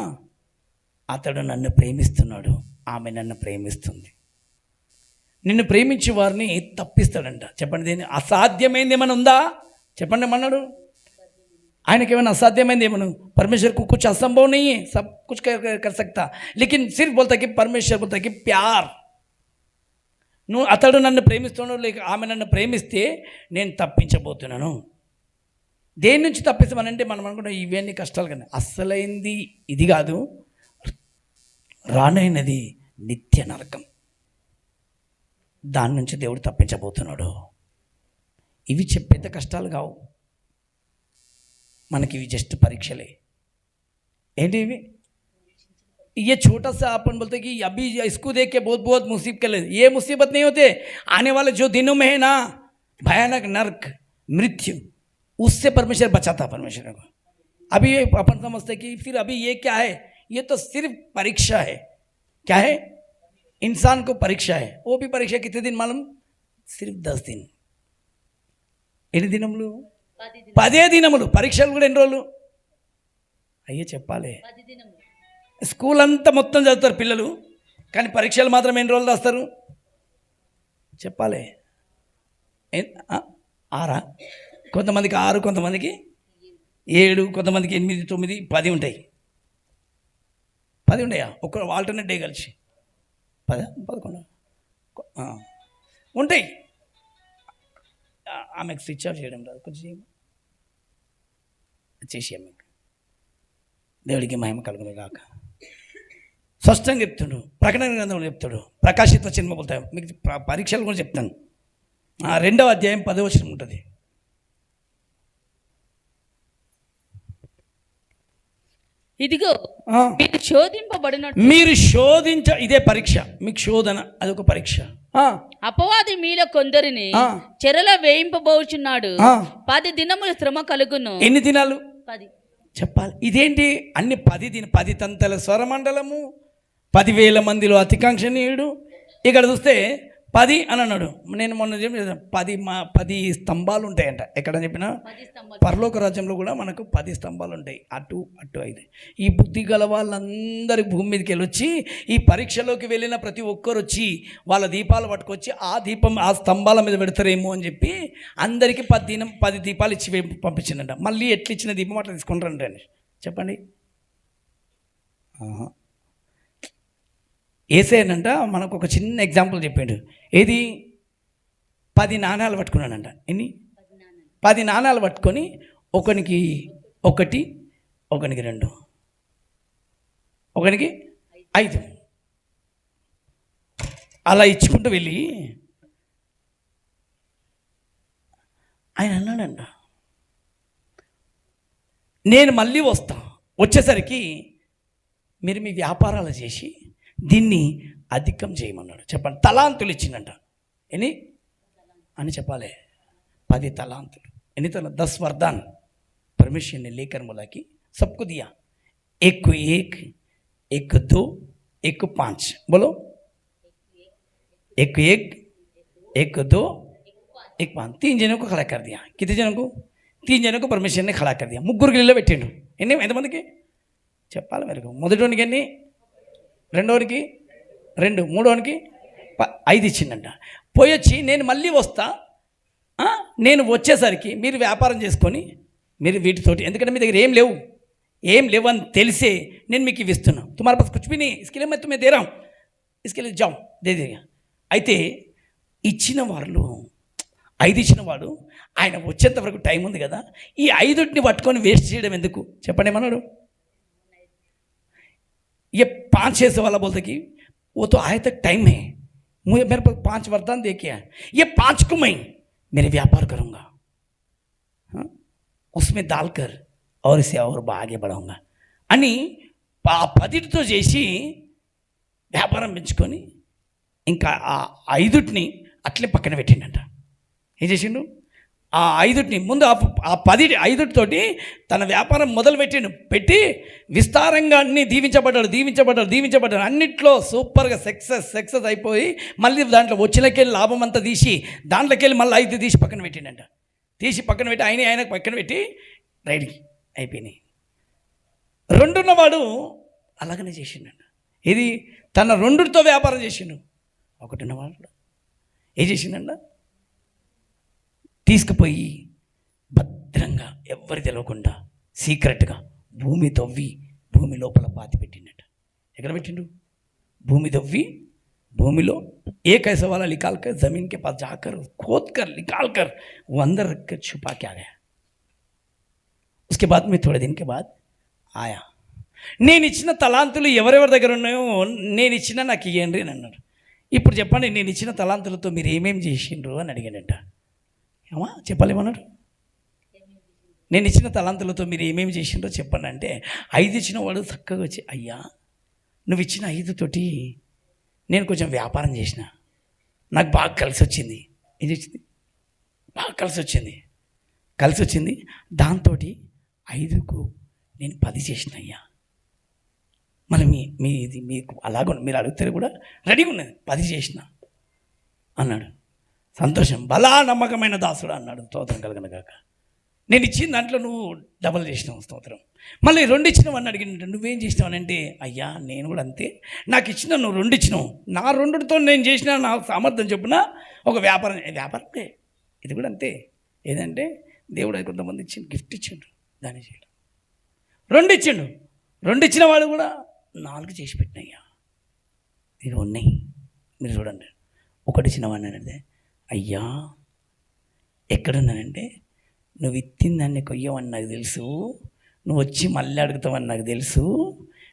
అతడు నన్ను ప్రేమిస్తున్నాడు, ఆమె నన్ను ప్రేమిస్తుంది. నిన్ను ప్రేమించే వారిని తప్పిస్తాడంట. చెప్పండి, దేని అసాధ్యమైంది ఏమైనా ఉందా చెప్పండి ఏమన్నాడు? ఆయనకి ఏమైనా అసాధ్యమైంది ఏమన్నా? परमेश्वर को कुछ असंभव नहीं है, सब कुछ कर सकता. लेकिन सिर्फ बोलता कि परमेश्वर बोलता कि प्यार. నువ్వు అతడు నన్ను ప్రేమిస్తున్నాడు లేక ఆమె నన్ను ప్రేమిస్తే నేను తప్పించబోతున్నాను. దేని నుంచి తప్పిస్తామనంటే మనం అనుకుంటాం ఇవన్నీ కష్టాలు కానీ అస్సలైంది ఇది కాదు, రానైనది నిత్య నరకం. దాని నుంచి దేవుడు తప్పించబోతున్నాడు. ఇవి చెప్పేంత కష్టాలు కావు మనకి, ఇవి జస్ట్ పరీక్షలే. ఏంటి ఇవి? ये छोटा सा अपन बोलते कि अभी इसको देख के बहुत बहुत मुसीबत कर ले, ये मुसीबत नहीं होते, आने वाले जो दिनों में है ना भयानक नरक मृत्यु, उससे परमेश्वर बचाता परमेश्वर को. अभी ये अपन समझते कि फिर अभी ये क्या है, ये तो सिर्फ परीक्षा है. क्या है? इंसान को परीक्षा है. वो भी परीक्षा कितने दिन मालूम? सिर्फ 10 दिन. ఎన్ని దినములు? 10 దినములు. పరీక్షలు కూడా ఎన్ని రోజులు? అయ్యే చెప్పాలి. స్కూల్ అంతా మొత్తం చదువుతారు పిల్లలు, కానీ పరీక్షలు మాత్రం ఎన్ని రోజులు రాస్తారు చెప్పాలి. 6, కొంతమందికి 6, కొంతమందికి 7, కొంతమందికి 8, 9, 10 ఉంటాయి. 10 ఉంటాయా? ఒక ఆల్టర్నేట్ డే కలిసి 10, 11 ఉంటాయి. ఆమెకు స్విచ్ ఆఫ్ చేయడం రాదు, కొంచెం చేసి ఆమెకు. దేవుడికి మహిమ కలుగును గాక. స్పష్టంగా చెప్తాడు, ప్రకటన గ్రంథంలో చెప్తాడు, ప్రకాశిత చిన్మ పోతాయి. మీకు పరీక్షలు కూడా చెప్తాను. 2వ అధ్యాయం 10వ వచనం ఉంటుంది. ఇదిగో మీరు శోధింపబడినట్టు, మీరు ఇదే పరీక్ష మీకు, శోధన అదొక పరీక్ష. అపవాది మీలో కొందరిని చెరలో వేయింపబోచున్నాడు. 10 దినముల శ్రమ కలుగును. ఎన్ని దినాలు 10 చెప్పాలి. ఇదేంటి అన్ని 10 తంతల స్వరమండలము, 10,000 మందిలో అతికాంక్షణీయుడు. ఇక్కడ చూస్తే 10 అని అన్నాడు. నేను మొన్న చెప్పిన 10 స్తంభాలు ఉంటాయంట. ఎక్కడ చెప్పినా పరలోక రాజ్యంలో కూడా మనకు 10 స్తంభాలు ఉంటాయి. అటు 5. ఈ బుద్ధి గల వాళ్ళందరి భూమి మీదకి వెళ్ళొచ్చి ఈ పరీక్షలోకి వెళ్ళిన ప్రతి ఒక్కరు వచ్చి వాళ్ళ దీపాలు పట్టుకొచ్చి ఆ స్తంభాల మీద పెడతారేమో అని చెప్పి అందరికీ 10 దీపాలు ఇచ్చి పంపించిందంట. మళ్ళీ ఎట్లా ఇచ్చిన దీపం అట్లా తీసుకుంటారంటే చెప్పండి. ఏసేనంట మనకు ఒక చిన్న ఎగ్జాంపుల్ చెప్పాడు. ఏది? 10 నాణాలు పట్టుకున్నాడంట. ఎన్ని? 10 నాణాలు పట్టుకొని ఒకనికి 1, ఒకనికి 2, ఒకనికి 5 అలా ఇచ్చుకుంటూ వెళ్ళి ఆయన అన్నాడంట, నేను మళ్ళీ వచ్చేసరికి మీరు మీ వ్యాపారాలు చేసి దీన్ని అధికం చేయమన్నాడు. చెప్పండి. తలాంతులు ఇచ్చిందంట. ఎన్ని అని చెప్పాలి? 10 तलांतुలు. ఎన్ని 10 वरदान परमेश्वर ने लेकर बोला कि सबको दिया. 1 को 1, 1 को 2, 1 को 5. बोलो 1 को 1, 1 को 2, 1 को 5. 3 जनों को खड़ा कर दिया. कितने जनों को? 3 जनों को परमेश्वर ने खड़ा कर दिया. ముగ్గురికి ఇళ్ళ పెట్టిండు. ఎంతమందికి చెప్పాలి మేరకు? మొదటివానికి ఎన్ని? రెండోనికి 2, మూడోనికి 5 ఇచ్చిందంట. పోయొచ్చి నేను మళ్ళీ వస్తా, నేను వచ్చేసరికి మీరు వ్యాపారం చేసుకొని మీరు వీటితోటి, ఎందుకంటే మీ దగ్గర ఏం లేవు అని తెలిసే నేను మీకు ఇవి ఇస్తున్నా. తుమారా పాస్ కుచ్ భీ नहीं, इसके लिए मैं तुम्हें दे रहा हूँ, इसके लिए जाओ दे देगा. అయితే ఇచ్చిన వాళ్ళు 5 ఇచ్చిన వాడు ఆయన వచ్చేంత వరకు టైం ఉంది కదా, ఈ 5ని పట్టుకొని వేస్ట్ చేయడం ఎందుకు చెప్పండి ఏమన్నాడు? ये 5 6 वाला बोलते कि वो तो आए तक टाइम है, मुझे मेरे पास 5 वरदान दे के है, ये 5 को मैं मेरे व्यापार करूँगा, उसमें डालकर और इसे और आगे बढ़ाऊँगा అని 10తో చేసి వ్యాపారం పెంచుకొని ఇంకా ఆ 5ని అట్లే పక్కన పెట్టిండంట. ఏం చేసిండు? ఆ 5ని ముందు ఆ 5 తోటి తన వ్యాపారం పెట్టి విస్తారంగా అన్ని దీవించబడ్డాడు. అన్నిట్లో సూపర్గా సక్సెస్ అయిపోయి మళ్ళీ దాంట్లో వచ్చినకెళ్ళి లాభం అంతా తీసి దాంట్లోకెళ్ళి మళ్ళీ 5 తీసి పక్కన పెట్టిండంట. తీసి పక్కన పెట్టి ఆయనకు పక్కన పెట్టి రెడీ అయిపోయినాయి. 2 ఉన్నవాడు అలాగనే చేసిండంట. ఇది తన 2తో వ్యాపారం చేసిండు. 1 ఉన్నవాడు ఏం చేసిండంట? తీసుకుపోయి భద్రంగా ఎవ్వరి తెలవకుండా సీక్రెట్గా భూమి తవ్వి భూమి లోపల పాతి పెట్టిండట. ఎక్కడ పెట్టిండు? భూమి తవ్వి భూమిలో एक ऐसा वाला निकाल कर जमीन के पास जाकर खोद कर निकाल कर वो अंदर रख कर छुपा के आ गया. उसके बाद में थोड़े दिन के बाद ఆయా నేను ఇచ్చిన తలాంతులు ఎవరెవరి దగ్గర ఉన్నాయో నేను ఇచ్చిన నాకు ఇవ్వండి అని అన్నాడు. ఇప్పుడు చెప్పండి, నేను ఇచ్చిన తలాంతులతో మీరు ఏమేమి చేసిండ్రు అని అడిగాడంట. ఏమా చెప్పలేమన్నాడు? నేను ఇచ్చిన తలాంతులతో మీరు ఏమేమి చేసిండ్రో చెప్పండి అంటే 5 ఇచ్చిన వాడు చక్కగా వచ్చి, అయ్యా నువ్వు ఇచ్చిన 5 తోటి నేను కొంచెం వ్యాపారం చేసిన, నాకు బాగా కలిసి వచ్చింది. ఇది వచ్చింది, బాగా కలిసి వచ్చింది. దాంతో 5కు నేను 10 చేసిన అయ్యా. మళ్ళీ మీది మీకు అలాగ మీరు అడిగితే కూడా రెడీగా ఉన్నది, 10 చేసిన అన్నాడు. సంతోషం, బలా నమ్మకమైన దాసుడు అన్నాడు. స్తోత్రం కలగను గాక. నేను ఇచ్చిన దాంట్లో నువ్వు డబల్ చేసినావు, స్తోత్రం. మళ్ళీ 2 ఇచ్చినావు అని అడిగిన, నువ్వేం చేసినావు అని అంటే, అయ్యా నేను కూడా అంతే, నాకు ఇచ్చిన నువ్వు 2 ఇచ్చినావు, నా 2తో నేను చేసిన నా సామర్థ్యం చొప్పున ఒక వ్యాపారమే ఇది కూడా అంతే. ఏదంటే దేవుడు అది కొంతమంది ఇచ్చిండు, గిఫ్ట్ ఇచ్చిండు, దాన్ని చేయడం. 2 ఇచ్చిన వాడు కూడా 4 చేసి పెట్టినయ్యా. ఇది ఉన్నాయి, మీరు చూడండి. 1 ఇచ్చిన వాడిని అంటే, అయ్యా ఎక్కడున్నానంటే నువ్వు ఇత్తిందాన్ని కొయ్యవని నాకు తెలుసు, నువ్వు వచ్చి మళ్ళీ అడుగుతావని నాకు తెలుసు,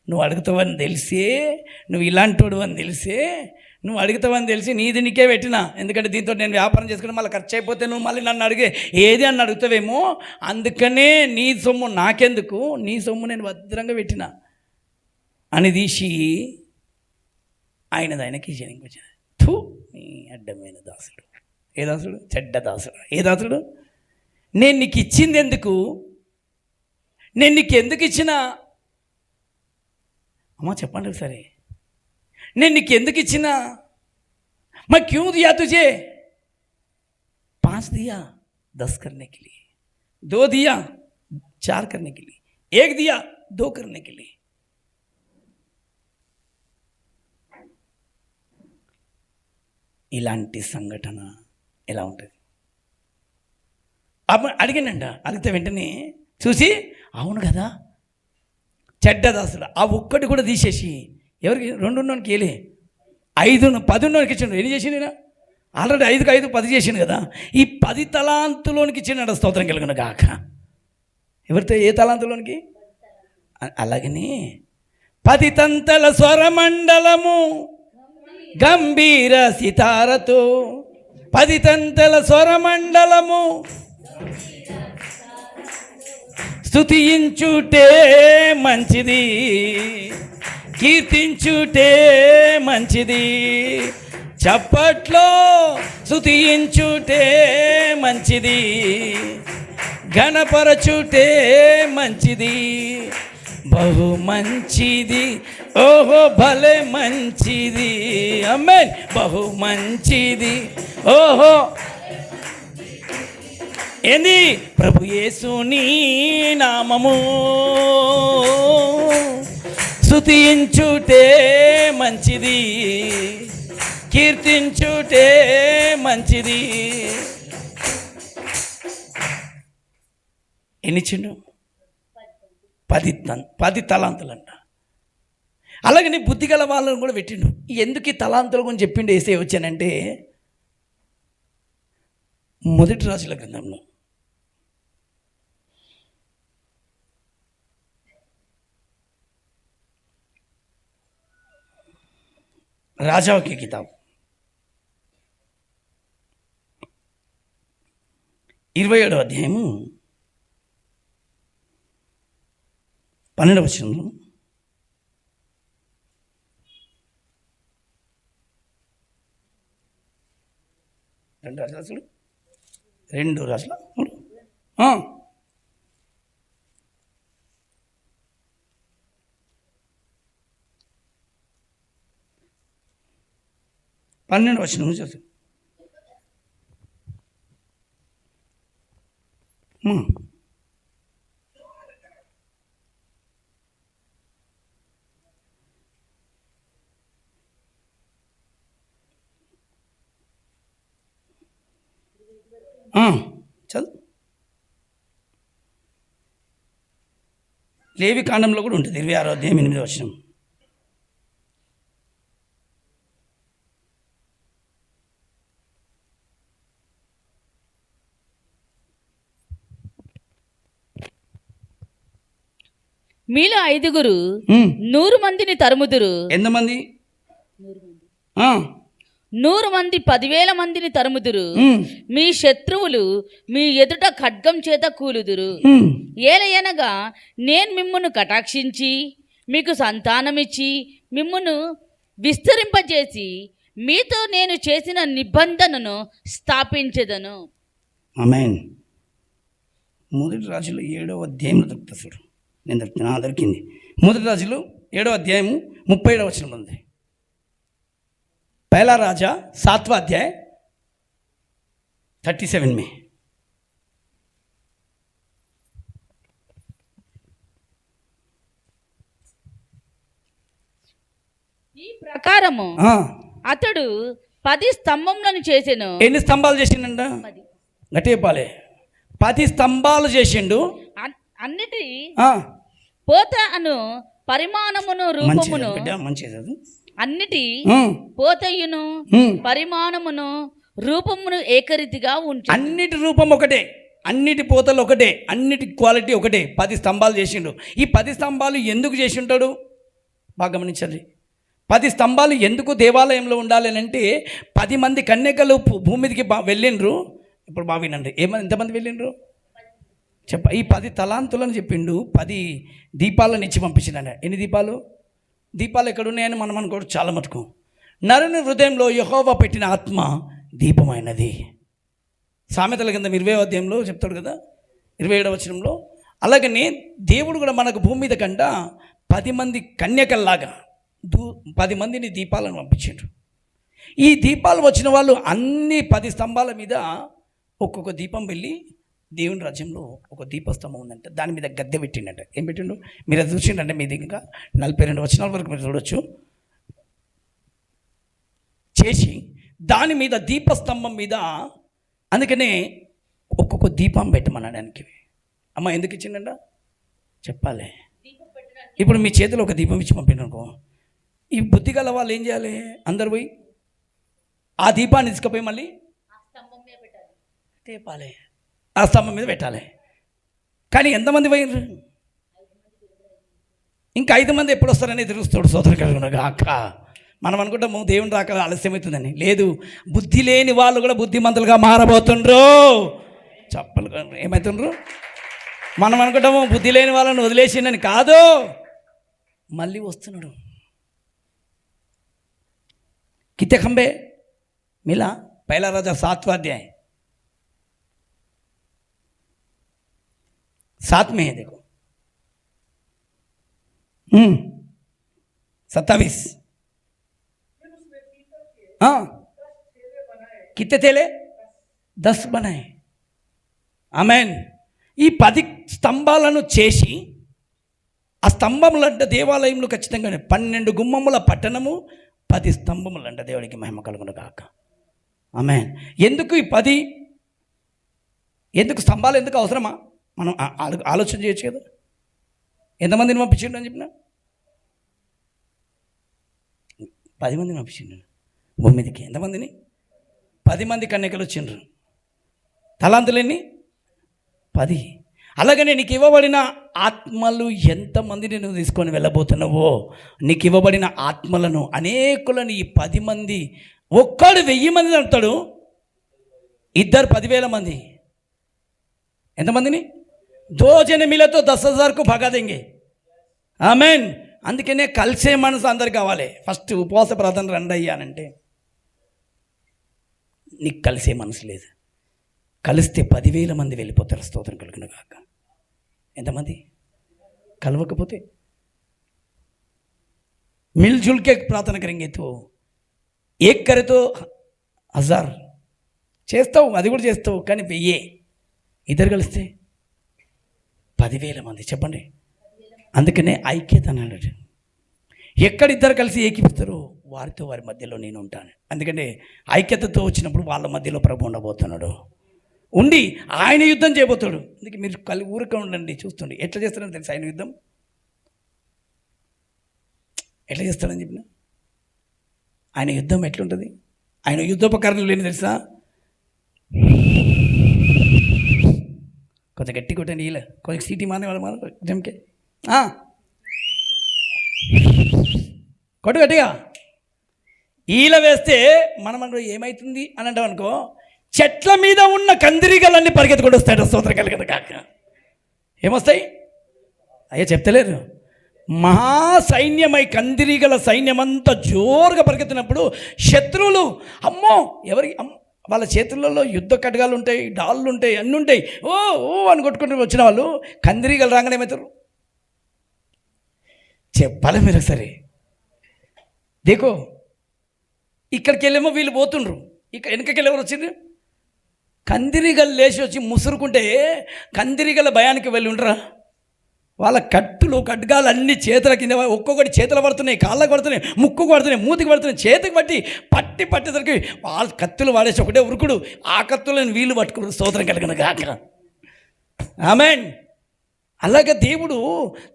నువ్వు అడుగుతావని తెలిసే, నువ్వు ఇలాంటోడు అని తెలిసే, నువ్వు అడుగుతావని తెలిసి నీకే పెట్టినా. ఎందుకంటే దీంతో నేను వ్యాపారం చేసుకుని మళ్ళీ ఖర్చు అయిపోతే నువ్వు మళ్ళీ నన్ను అడిగే ఏది అని అడుగుతావేమో, అందుకనే నీ సొమ్ము నాకెందుకు, నీ సొమ్ము నేను భద్రంగా పెట్టినా అని తీసి ఆయనకి ఇచ్చాను. వచ్చాను థూ నీ అడ్డమైన దాసుడు. ఏ దాసుడు? చెడ్డ దాసుడు. ఏ దాసుడు? నేను నీకు ఇచ్చింది ఎందుకు, నేను నీకు ఎందుకు ఇచ్చినా అమ్మా చెప్పండి సరే, నేను నీకు ఎందుకు ఇచ్చినా, मैं क्यों दिया तुझे? 5 दिया 10 करने के लिए, 2 दिया 4 करने के लिए, 1 दिया 2 करने के लिए. ఇలాంటి సంఘటన ఎలా ఉంటుంది? అడిగానంట. అడిగితే వెంటనే చూసి, అవును కదా చెడ్డ దాసుడు, ఆ ఒక్కటి కూడా తీసేసి ఎవరికి 2 ఉన్నోనికి ఏలే 5 10 ఉన్నోనికి ఇచ్చిండు. ఎన్ని చేసిండు? ఆల్రెడీ 5కి 5 10 చేసిండు కదా. ఈ 10 తలాంతులోనికి ఇచ్చిండు. స్తోత్రం కలుగును గాక. ఎవరితో? ఏ తలాంతులోనికి? అలాగని 10 తంతల స్వరమండలము గంభీర సితారతో, 10 తంతల స్వరమండలము స్తుతించుటే మంచిది, కీర్తించుటే మంచిది, చప్పట్లో స్తుతించుటే మంచిది, ఘనపరచుటే మంచిది, బహు మంచిది, ఓహో భలే మంచిది, ఆమేన్, బహు మంచిది, ఓహో ఏంది? ప్రభు యేసుని నామము స్తుతించుటే మంచిది, కీర్తించుటే మంచిది. ఎన్నిచ్చిండు? 10 తలాంతులంట. అలాగని బుద్ధి గల వాళ్ళని కూడా పెట్టిండు. ఎందుకు ఈ తలాంతుల గురించి చెప్పిండు వేసే వచ్చానంటే, మొదటి రాజుల గ్రంథంలో राजाओं की किताब 27వ అధ్యాయము 12వ వచనంలో, రెండు రాజుల 12వ వచనం చదువు. చదువు. లేవి కాండంలో కూడా ఉంటుంది 26వ అధ్యాయం 8వ వచనం. మీలో 5 ఉమ్. 100 మందిని తరుముదురు, ఎంతమంది? 100 మంది 10,000 మందిని తరుముదురు. మీ శత్రువులు మీ ఎదుట ఖడ్గం చేత కూలుదురు. ఏలయనగా నేను మిమ్మును కటాక్షించి మీకు సంతానమిచ్చి మిమ్మును విస్తరింపజేసి మీతో నేను చేసిన నిబంధనను స్థాపించెదను. ఆమేన్. మొదటి రాజులు 7వ అధ్యాయంలో దొరుకుతుంది చూడు. నేను దొరికింది. మొదటి రాజులు 7వ అధ్యాయము 37వ వచనం ఉంది. पहला राजा 7वां अध्याय 37 में. ఈ ప్రకారము అతడు 10 స్తంభములను చేసెను. ఎన్ని స్తంభాలు చేసిండంట? గట్టిగా చెప్పాలి. 10 స్తంభాలు చేసిండు. అన్నిటి పోత అను పరిమాణమును రూపమును మంచిది. అన్నిటి పోతయును పరిమాణమును రూపమును ఏకరీతిగా ఉంచు. అన్నిటి రూపం ఒకటే, అన్నిటి పోతలు ఒకటే, అన్నిటి క్వాలిటీ ఒకటే. 10 స్తంభాలు చేసిండు. ఈ 10 స్తంభాలు ఎందుకు చేసి ఉంటాడు? బాగా గమనించండి. 10 స్తంభాలు ఎందుకు దేవాలయంలో ఉండాలి అని అంటే 10 మంది కన్యకలు భూమి మీదకి వెళ్ళిండ్రు. ఇప్పుడు బాగా వినండి. ఎంతమంది వెళ్ళిండ్రు చెప్ప. ఈ 10 తలాంతులను చెప్పిండు. 10 దీపాలను ఇచ్చి పంపించిండు. ఎన్ని దీపాలు? దీపాలు ఎక్కడున్నాయని మనం అనుకోవడం చాలా మటుకు. నరుని హృదయంలో యెహోవా పెట్టిన ఆత్మ దీపమైనది. సామెతల కింద 20వ అధ్యాయంలో చెప్తాడు కదా, 27వ వచనంలో. అలాగనే దేవుడు కూడా మనకు భూమి మీద కంట 10 మంది కన్యకల్లాగా 10 మందిని దీపాలను పంపించాడు. ఈ దీపాలు వచ్చిన వాళ్ళు అన్ని 10 స్తంభాల మీద ఒక్కొక్క దీపం వెళ్ళి దేవుని రాజ్యంలో ఒక దీపస్తంభం ఉందంటే దాని మీద గద్దె పెట్టిండంట. ఏం పెట్టిండు? మీరు అది చూసిండంటే మీది ఇంకా 42 వచనాల వరకు మీరు చూడొచ్చు. చేసి దాని మీద దీపస్తంభం మీద, అందుకనే ఒక్కొక్క దీపం పెట్టమనడానికి. అమ్మ ఎందుకు ఇచ్చిండంట చెప్పాలి. ఇప్పుడు మీ చేతిలో ఒక దీపం ఇచ్చి పంపిననుకో, ఈ బుద్ధి గల వాళ్ళు ఏం చేయాలి? అందరు పోయి ఆ దీపాన్ని తీసుకుపోయి మళ్ళీ తేపాలి, ఆ స్తంభం మీద పెట్టాలి. కానీ ఎంతమంది పోయినరు? ఇంకా 5 మంది ఎప్పుడు వస్తారని ఎదురుస్తాడు. సోదరు కలుగునగా అక్క మనం అనుకుంటాము దేవుని రాక ఆలస్యమవుతుందని. లేదు, బుద్ధి లేని వాళ్ళు కూడా బుద్ధిమంతులుగా మారబోతుండ్రు. చెప్పలు ఏమవుతుండ్రు? మనం అనుకుంటాము బుద్ధి లేని వాళ్ళని వదిలేసిండని. కాదు, మళ్ళీ వస్తున్నాడు. कितने खंबे मिला? पहला राजा 7वां अध्याय 7 में है, देखो 27. हाँ, कितने थेले? 10 बनाए. ఆమేన్. ఈ 10 స్తంభాలను చేసి ఆ స్తంభములంటే దేవాలయంలో ఖచ్చితంగా 12 గుమ్మముల పట్టణము 10 స్తంభములంట. దేవుడికి మహిమ కలుగును గాక. ఆమేన్. ఎందుకు ఈ 10? ఎందుకు స్తంభాలు ఎందుకు అవసరమా? మనం ఆలోచన చేయొచ్చు కదా. ఎంతమందిని పంపించిండు అని చెప్పిన? 10 మందిని పంపించిండు భూమి మీదకి. ఎంతమందిని? 10 మంది కన్యకలు వచ్చిండ్రు. తలాంతులెన్ని? 10. అలాగనే నీకు ఇవ్వబడిన ఆత్మలు ఎంతమందిని నువ్వు తీసుకొని వెళ్ళబోతున్నావో, నీకు ఇవ్వబడిన ఆత్మలను అనేకులను ఈ 10 మంది, ఒక్కడు 1000 మంది అంటాడు, ఇద్దరు 10,000 మంది. ఎంతమందిని? 2 जने मिले तो 10,000 को भगा देंगे. ఆమేన్. అందుకనే కలిసే మనసు అందరికి కావాలి. ఫస్ట్ ఉపవాస ప్రార్థన రండి అయ్యానంటే నీకు కలిసే మనసు లేదు. కలిస్తే 10,000 మంది వెళ్ళిపోతారు. స్తోత్రం కలుగును గాక. ఎంతమంది కలవకపోతే मिलजुल के प्रार्थना करेंगे तो एक करे तो 1000 చేస్తావు, అది కూడా చేస్తావు. కానీ 1000 ఇద్దరు కలిస్తే 10,000 మంది. చెప్పండి. అందుకనే ఐక్యత అన్నాడు. ఎక్కడిద్దరు కలిసి ఏకీపిస్తారో వారితో వారి మధ్యలో నేను ఉంటాను. అందుకనే ఐక్యతతో వచ్చినప్పుడు వాళ్ళ మధ్యలో ప్రభు ఉండబోతున్నాడు. ఉండి ఆయన యుద్ధం చేయబోతాడు. అందుకే మీరు ఊరిక ఉండండి, చూస్తుండే ఎట్లా చేస్తాడని తెలుసు. ఆయన యుద్ధం ఎట్లా చేస్తాడని చెప్పిన, ఆయన యుద్ధం ఎట్లుంటుంది? ఆయన యుద్ధోపకరణలు లేని తెలుసా? కొంచెం గట్టి కొట్టండి, ఇలా కొంచెం సీటీ మానే వాళ్ళు జంకే కొట్టు గట్టిగా. ఈల వేస్తే మనం ఏమవుతుంది అని అంటాం అనుకో, చెట్ల మీద ఉన్న కందిరీగలన్నీ పరిగెత్తుకుంటూ వస్తాయి. స్తోత్రం కలిగిన కాక. ఏమొస్తాయి? అయ్యా చెప్తలేరు. మహాసైన్యమై కందిరీగల సైన్యమంతా జోరుగా పరిగెత్తినప్పుడు శత్రువులు అమ్మో వాళ్ళ చేతులలో యుద్ధ ఖడ్గాలు ఉంటాయి, డాళ్ళు ఉంటాయి, అన్నీ ఉంటాయి. ఓ ఓ అని కొట్టుకుంటూ వచ్చిన వాళ్ళు కందిరీగలు రాగానే ఏమవుతారు? చెప్పాలి మీరు ఒకసారి. దేకో ఇక్కడికి వెళ్ళేమో వీళ్ళు పోతుండ్రు, వెనకకి వెళ్ళేవారు వచ్చిండ్రు. కందిరీగలు లేచి వచ్చి ముసురుకుంటే కందిరీగల భయానికి వెళ్ళి ఉండరా? వాళ్ళ కట్టులు ఖడ్గాలు అన్ని చేతుల కింద, ఒక్కొక్కటి చేతులు పడుతున్నాయి, కాళ్ళకు పడుతున్నాయి, ముక్కుకు పడుతున్నాయి, మూతికి పడుతున్నాయి, చేతికి పట్టేసరికి వాళ్ళ కత్తులు వాడేసి ఒకటే ఉరుకుడు. ఆ కత్తులను వీళ్ళు పట్టుకున్నారు. స్తోత్రం కలిగిన గాక. ఆమేన్. అలాగే దేవుడు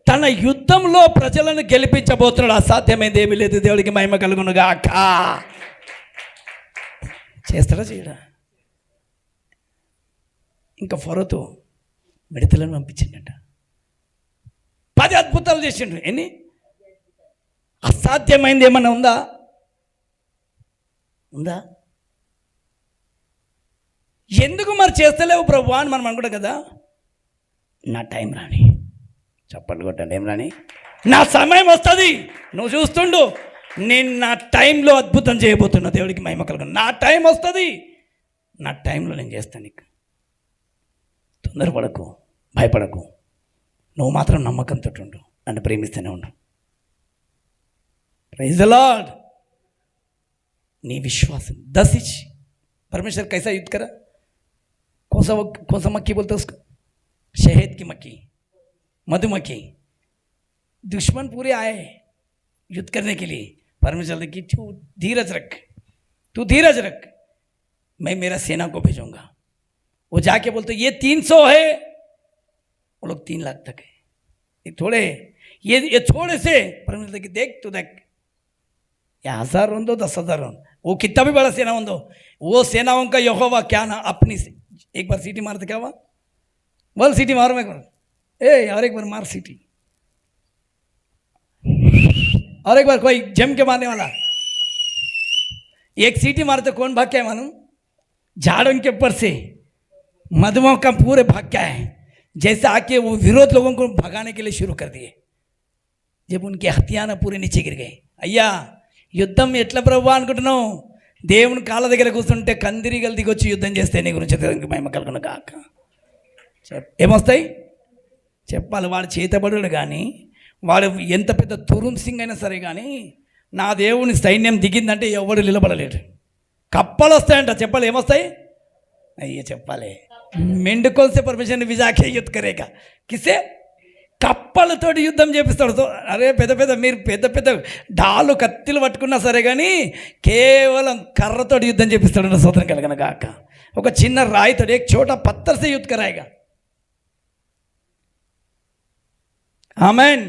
తన యుద్ధంలో ప్రజలను గెలిపించబోతున్నాడు. అసాధ్యమైంది ఏమీ లేదు. దేవుడికి మహిమ కలుగును గాక. చేస్తాడా చేయడా? ఇంకా ఫరోతో మిడతలను పంపించిండట. 10 అద్భుతాలు చేసిండ్రు. ఎన్ని? అసాధ్యమైంది ఏమన్నా ఉందా? ఎందుకు మరి చేస్తలేవు ప్రభు అని మనం అనుకుంటాం కదా. నా టైం రాని, చప్పట్లు కొట్టండి. ఏం రాని? నా సమయం వస్తుంది, నువ్వు చూస్తుండు. నేను నా టైంలో అద్భుతం చేయబోతున్నా. దేవుడికి మహిమ కలుగును. నా టైం వస్తుంది, నా టైంలో నేను చేస్తాను. నీకు తొందరపడకు, భయపడకు. నువ్వు మాత్రం నమ్మకంతో ఉండు, నన్ను ప్రేమిస్తూనే ఉండు. Praise the Lord. నీ విశ్వాసం 10 इंच परमेश्वर कैसा युद्ध करा? कौन सा मक्खी बोलते उसको? शहद की मक्खी, मधुमक्खी. दुश्मन पूरे आए युद्ध करने के लिए. परमेश्वर ने की तू धीरज रख, मैं मेरा सेना को भेजूंगा. वो जाके बोलते ये 300 है, वो लोग 3 लाख तक है. ये थोड़े, ये थोड़े से परमेश्वर की देख 1000 हो 10,000 हो, वो कितना भी बड़ा सेना हो, वो सेनाओं का यहोवा क्या ना अपनी. एक बार सीटी मारते क्या हुआ? बोल सीटी मारो, मैं और एक बार मार सीटी, और एक बार कोई जम के मारने वाला. एक सीटी मारते कौन भाग क्या है मालूम? झाड़ों के ऊपर से मधुओं का पूरे भाग क्या है. जैसे आके वो विरोध लोगों को भगाने के लिए शुरू कर दिए. जब उनके हथियार पूरे नीचे गिर गए. అయ్యా యుద్ధం ఎట్లా ప్రభు అనుకుంటున్నావు? దేవుని కాళ్ళ దగ్గర కూర్చుంటే కందిరీగలు దిగొచ్చి యుద్ధం చేస్తే నీ గురించి మహిమ కలుగును గాక. ఏమొస్తాయి చెప్పాలి. వాడు చేతబడుడు కానీ, వాడు ఎంత పెద్ద తురుణ్ సింగ్ అయినా సరే కానీ, నా దేవుని సైన్యం దిగిందంటే ఎవడు నిలబడలేడు. కప్పలు వస్తాయంట. చెప్పాలి ఏమొస్తాయి? అయ్యే చెప్పాలి. మెండుకోల్ సే పర్మిషన్ విజాకే యుద్ధ కరేగా. కిసే? కప్పలతోటి యుద్ధం చేపిస్తాడు. అరే మీరు పెద్ద డాలు కత్తిలు పట్టుకున్నా సరే కానీ కేవలం కర్రతోటి యుద్ధం చేపిస్తాడు. స్తోత్రం కలుగును గాక. ఒక చిన్న రాయితోటి एक छोटा पत्थर से युद्ध कराएगा. आमीन.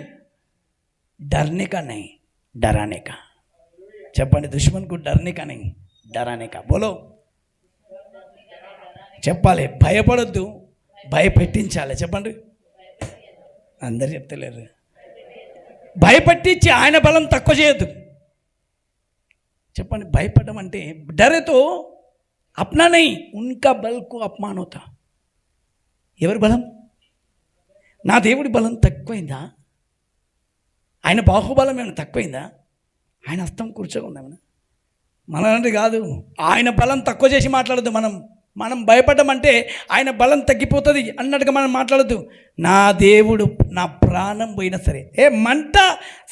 डरने का नहीं, डराने का. చెప్పండి. दुश्मन को डरने का नहीं, डराने का. बोलो. చెప్పాలి. భయపడొద్దు, భయపెట్టించాలి. చెప్పండి. అందరు చెప్తలేరు. భయపెట్టించి ఆయన బలం తక్కువ చేయొద్దు. చెప్పండి. భయపడడం అంటే डरे तो अपना नहीं, उनका बल को अपमान होता. ఎవరి బలం? నా దేవుడి బలం తక్కువైందా? ఆయన బాహుబలం ఏమైనా తక్కువైందా? ఆయన హస్తం కూర్చోకుందామన్నా మనలాంటి కాదు. ఆయన బలం తక్కువ చేసి మాట్లాడద్దు. మనం భయపడ్డామంటే ఆయన బలం తగ్గిపోతుంది అన్నట్టుగా మనం మాట్లాడద్దు. నా దేవుడు నా ప్రాణం పోయినా సరే మంట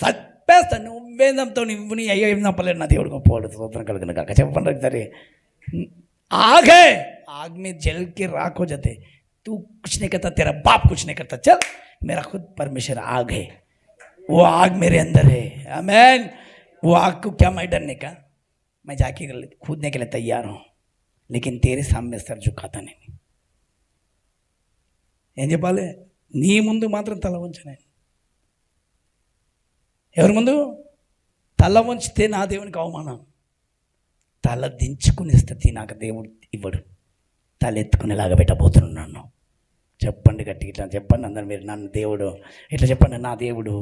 చంపేస్తా, నువ్వేందంతో నువ్వు నీ అయ్యో ఏం చంపలేదు. నా దేవుడు గొప్పవాడు. స్తోత్రం కలుగును గాక. చెప్పండి సరే. ఆగే आग में जल के राख हो जाते. तू कुछ नहीं करता, तेरा बाप कुछ नहीं करता. चल, मेरा खुद परमेश्वर आग है, वो आग मेरे अंदर है. आमीन. वो आग को क्या मैं डरने का? मैं जाके कूदने के लिए तैयार हूँ, लेकिन तेरे सामने सर झुकाता नहीं. ఏం చెప్పాలి? నీ ముందు మాత్రం తల వంచనే. ఎవరి ముందు తల వంచితే నా దేవునికి అవమానం. తల దించుకునే స్థితి నాకు దేవుడు ఇవ్వడు. తల ఎత్తుకునేలాగా పెట్టబోతున్నాను. చెప్పండి గట్టి. ఇట్లా చెప్పండి అందరు మీరు. నన్ను దేవుడు ఇట్లా చెప్పండి. నా దేవుడు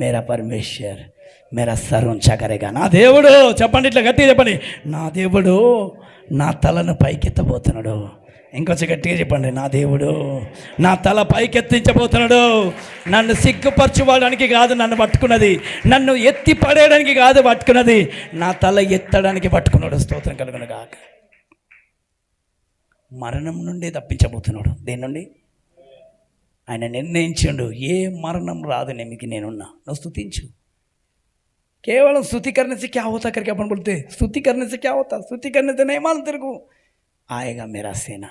మేరా పరమేశ్వర్ మేరా సర్వం చకరేగా. నా దేవుడు, చెప్పండి ఇట్లా గట్టిగా చెప్పండి, నా దేవుడు నా తలను పైకెత్తబోతున్నాడు. ఇంకొంచెం గట్టిగా చెప్పండి, నా దేవుడు నా తల పైకెత్తించబోతున్నాడు. నన్ను సిగ్గుపరచుకోవడానికి కాదు నన్ను పట్టుకున్నది, నన్ను ఎత్తి పడేయడానికి కాదు పట్టుకున్నది, నా తల ఎత్తడానికి పట్టుకున్నాడు. స్తోత్రం కలుగును గాక. మరణం నుండి తప్పించబోతున్నాడు. దేని నుండి? ఆయన నిర్ణయించిండు, ఏ మరణం రాదు నేమికి నేనున్నా. నువ్వు స్తుతించు. केवल स्तुति करने से क्या होता करके अपन बोलते, स्तुति करने से क्या होता, स्तुति करने से नहीं मालूम तेरे को. आएगा मेरा सेना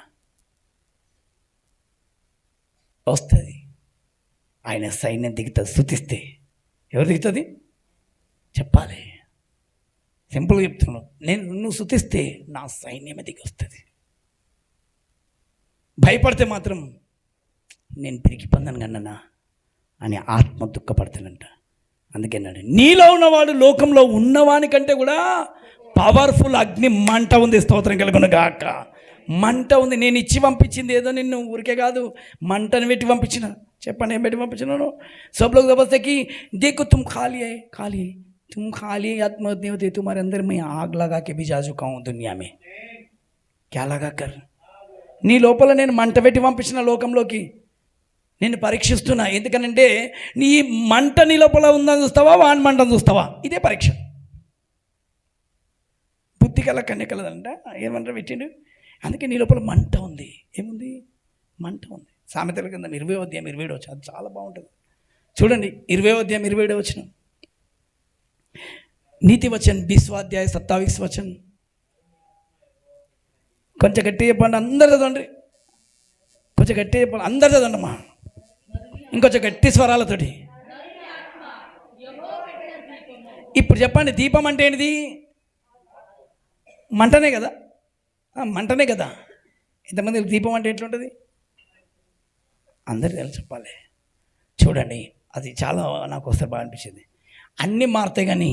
వస్తుంది. ఆయన సైన్యం దిగుతుంది స్తుతిస్తే. ఎవరు దిగుతుంది చెప్పాలి. సింపుల్గా చెప్తున్నాను, నువ్వు స్తుతిస్తే నా సైన్యమే దిగి వస్తుంది. భయపడితే మాత్రం నేను పిరికి పొందాను కన్నా అని ఆత్మ దుఃఖపడతానంట. అందుకేనండి, నీలో ఉన్నవాడు లోకంలో ఉన్నవాని కంటే కూడా పవర్ఫుల్ అగ్ని మంట ఉంది. స్తోత్రం కలుగును గాక. మంట ఉంది. నేను ఇచ్చి పంపించింది ఏదో నిన్ను ఊరికే కాదు, మంటను పెట్టి పంపించిన. చెప్పండి ఏం పెట్టి పంపించినాను? सब लोग समझते कि देखो तुम खाली है, खाली तुम खाली आत्महत्या नहीं होती, तुम्हारे अंदर मैं आग लगा के भी जा चुका हूँ दुनिया में. क्या लगा कर? నీ లోపల నేను మంట పెట్టి పంపించిన లోకంలోకి. నేను పరీక్షిస్తున్నా. ఎందుకనంటే నీ మంట నీ లోపల ఉందని చూస్తావా, వాని మంటను చూస్తావా? ఇదే పరీక్ష. బుద్ధి కల కన్యకలదంట ఏమంటారు పెట్టిండు. అందుకే నీ లోపల మంట ఉంది. ఏముంది? మంట ఉంది. సామెతల కింద 20వ అధ్యాయం 27 వచ్చిన, అది చాలా బాగుంటుంది. చూడండి 20వ అధ్యాయం 27 వచ్చిన, నీతి వచన్ 20వ అధ్యాయ 27 వచన్. కొంచెం గట్టి చెప్పండి, అందరు చదవండి. కొంచెం గట్టి చెప్పండి, అందరు చదవండమ్మా. ఇంకొంచెం గట్టి స్వరాలతోటి. ఇప్పుడు చెప్పండి, దీపం అంటే ఏంటిది? మంటనే కదా, మంటనే కదా. ఇంతమంది దీపం అంటే ఎట్లుంటుంది అందరు తెలిసి చెప్పాలి. చూడండి, అది చాలా నాకు ఒకసారి బాగా అనిపించింది. అన్నీ మారుతాయి కానీ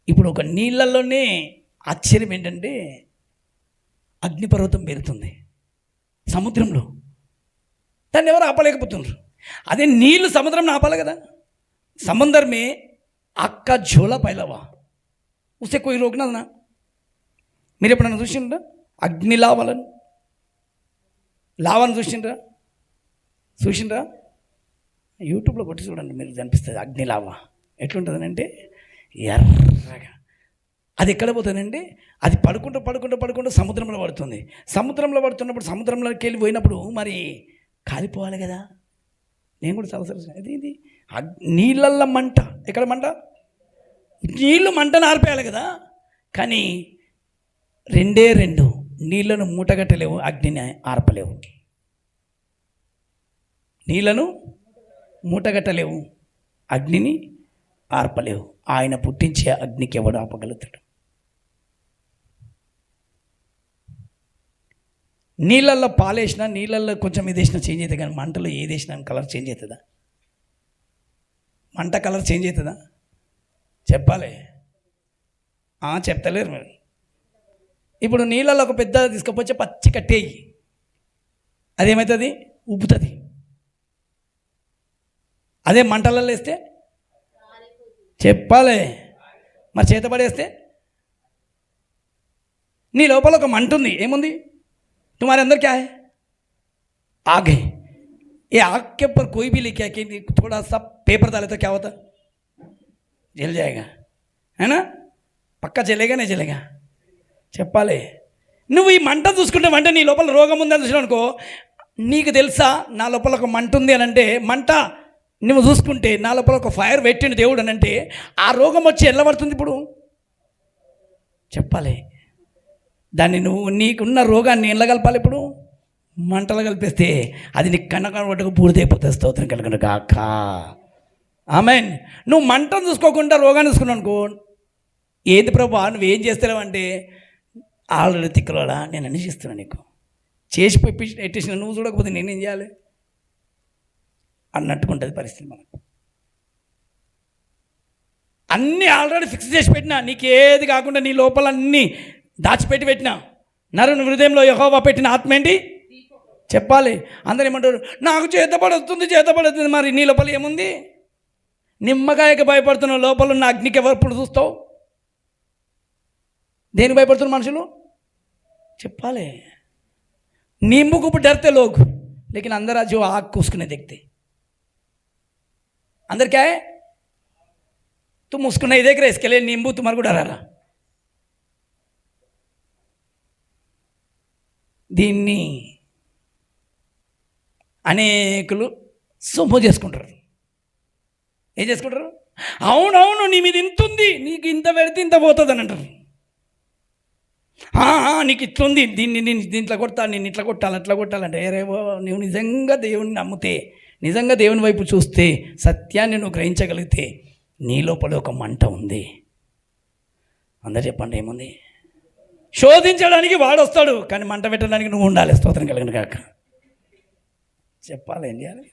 ఇప్పుడు ఒక నీళ్ళల్లోనే ఆశ్చర్యం ఏంటంటే అగ్నిపర్వతం పెరుగుతుంది సముద్రంలో. దాన్ని ఎవరు ఆపలేకపోతున్నారు. అదే నీళ్ళు సముద్రం ఆపాలి కదా. समुद्र में आग का झोला फैला हुआ, उसे कोई रोकना ना. మీరు ఎప్పుడన్నా చూసిండ్రా అగ్ని లావాలని? లావాలని చూసిండ్రా? యూట్యూబ్లో కొట్టి చూడండి, మీరు కనిపిస్తుంది అగ్ని లావా. ఎట్లుంటుందని అంటే ఎర్రగా. అది ఎక్కడ పోతుందంటే అది పడుకుంటూ సముద్రంలో పడుతుంది. సముద్రంలో పడుతున్నప్పుడు సముద్రంలోకి వెళ్ళి పోయినప్పుడు మరి కాలిపోవాలి కదా. నేను కూడా చాలా ఇది నీళ్ళల్లో మంట. ఎక్కడ మంట? నీళ్ళు మంటను ఆర్పేయాలి కదా. కానీ రెండు నీళ్లను మూటగట్టలేవు, అగ్నిని ఆర్పలేవు. నీళ్లను మూటగట్టలేవు, అగ్నిని ఆర్పలేవు. ఆయన పుట్టించే అగ్నికి ఎవడు ఆపగలుగుతాడు? నీళ్ళల్లో పాలేసినా, నీళ్ళల్లో కొంచెం ఇది వేసినా చేంజ్ అవుతుంది, కానీ మంటలో ఏది వేసినా కలర్ చేంజ్ అవుతుందా? మంట కలర్ చేంజ్ అవుతుందా? చెప్పాలి. చెప్తలేరు మీరు. ఇప్పుడు నీళ్ళల్లో ఒక పెద్ద తీసుకపోతే పచ్చి కట్టేయి, అదేమవుతుంది? ఉబ్బుతుంది. అదే మంటలలో వేస్తే చెప్పాలి. మరి చేత పడేస్తే నీ లోపల ఒక మంట ఉంది. ఏముంది? तुम्हारे अंदर क्या है? आग है. ये आग के ऊपर कोई भी लिखा है कि थोड़ा सा पेपर डाले तो क्या होता? जल जाएगा, है ना? पक्का जलेगा नहीं जलेगा? చెప్పాలి. నువ్వు ఈ మంట చూసుకుంటే మంట నీ లోపల రోగం ఉందని చూసినావు అనుకో, నీకు తెలుసా నా లోపల ఒక మంట ఉంది అని అంటే, మంట నువ్వు చూసుకుంటే నా లోపల ఒక ఫైర్ పెట్టిండు దేవుడు అని అంటే, ఆ రోగం వచ్చి ఎలా పడుతుంది ఇప్పుడు? చెప్పాలి. దాన్ని నువ్వు నీకున్న రోగాన్ని ఎలా కలపాలి? ఇప్పుడు మంటలు కలిపేస్తే అది నీకు కనకనబట్టుకు పూర్తయిపోతుంది. స్తోత్రం కలుగును గాక. ఆమేన్. నువ్వు మంటను చూసుకోకుండా రోగాన్ని చూసుకున్నావు అనుకో, ఏంది ప్రభా నువ్వేం చేస్తావు అంటే, ఆల్రెడీ తిక్కలోడా నేను అన్ని చేస్తున్నాను, నీకు చేసిపోయి ఎట్టేసిన, నువ్వు చూడకపోతే నేనేం చేయాలి అన్నట్టుకుంటుంది పరిస్థితి. మనకు అన్నీ ఆల్రెడీ ఫిక్స్ చేసి పెట్టినా, నీకు ఏది కాకుండా నీ లోపల అన్నీ దాచిపెట్టి పెట్టినా. నరుని హృదయంలో యెహోవా పెట్టిన ఆత్మ ఏంటి? చెప్పాలి. అందరు ఏమంటారు, నాకు చేతపడుతుంది. మరి నీ లోపల ఏముంది? నిమ్మకాయకి భయపడుతున్న లోపల ఉన్న అగ్నికి ఎవరు చూస్తావు? దేనికి భయపడుతున్న మనుషులు? చెప్పాలి. नींबू को भी डरते लोग, लेकिन अंदर जो आग को उसको नहीं देखते. अंदर क्या है? तुम उसको नहीं देख रहे, इसके लिए नींबू तुम्हारे को डरा रहा. దీన్ని అనేకులు సొమ్ము చేసుకుంటారు. ఏం చేసుకుంటారు? అవునవును నీ మీద ఇంత ఉంది, నీకు ఇంత పెడితే ఇంత పోతుంది అని అంటారు. నీకు ఇట్లుంది, దీంట్లో కొట్టాలి, నేను ఇట్లా కొట్టాలి, అట్లా కొట్టాలంటే రేవో నువ్వు నిజంగా దేవుని నమ్మితే, నిజంగా దేవుని వైపు చూస్తే, సత్యాన్ని నువ్వు గ్రహించగలిగితే నీ లోపల ఒక మంట ఉంది. అందరు చెప్పండి ఏముంది? శోధించడానికి వాడు వస్తాడు, కానీ మంట పెట్టడానికి నువ్వు ఉండాలి. స్తోత్రం కలిగిన కాక చెప్పాలి. ఏం చేయాలి?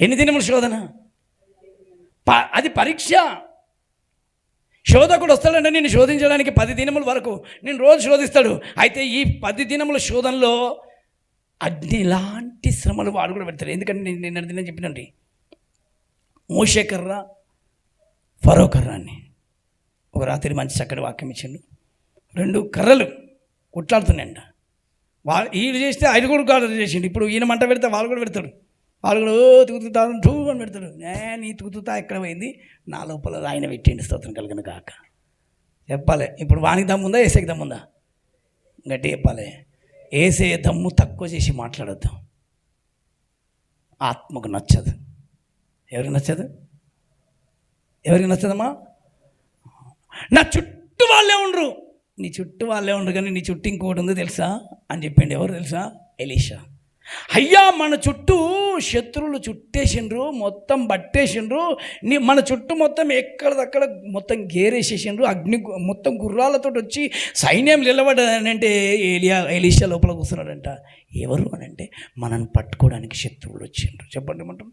ఎన్ని దినములు శోధన? అది పరీక్ష. శోధకుడు వస్తాడంటే నేను శోధించడానికి 10 దినముల వరకు నేను రోజు శోధిస్తాడు. అయితే ఈ 10 దినముల శోధనలో అగ్ని లాంటి శ్రమలు వాడు కూడా పెడతాడు. ఎందుకంటే నేను చెప్పినండి, మోషే కర్ర, ఫరో కర్ర అని ఒక రాత్రి మంచి చక్కటి వాక్యం ఇచ్చిండు. 2 కర్రలు కొట్లాడుతున్నాయంట. వీళ్ళు చేస్తే ఆయన కూడా కాదు చేసిండు. ఇప్పుడు ఈయన మంట పెడితే వాళ్ళు కూడా పెడతాడు. వాళ్ళు కూడా తూతుతా టూ అని పెడతాడు. నీ తూతుతా ఎక్కడ పోయింది? నా లోపల ఆయన పెట్టిండి. స్తోత్రం కలిగిన కాక చెప్పాలి. ఇప్పుడు వానికి దమ్ముందా, ఏసేకి దమ్ముందా? గట్టి చెప్పాలి. ఏసే దమ్ము తక్కువ చేసి మాట్లాడద్దు. ఆత్మకు నచ్చదు. ఎవరికి నచ్చదు? ఎవరికి నచ్చదమ్మా? నా చుట్టూ వాళ్ళే ఉండరు. నీ చుట్టూ వాళ్ళే ఉండరు, కానీ నీ చుట్టూ ఇంకోటి ఉంది తెలుసా అని చెప్పిండు. ఎవరు తెలుసా? ఎలీషా. అయ్యా మన చుట్టూ శత్రువులు చుట్టేసిండ్రు, మొత్తం పట్టేసిండ్రు, మన చుట్టూ మొత్తం ఎక్కడదక్కడ మొత్తం గేరేసేసిండ్రు, అగ్ని మొత్తం గుర్రాలతో వచ్చి సైన్యం నిలబడ్డదంటే ఎలీషా లోపల కూర్చున్నాడంట. ఎవరు అని అంటే మనల్ని పట్టుకోవడానికి శత్రువులు వచ్చిండ్రు. చెప్పండి ఏమంటారు?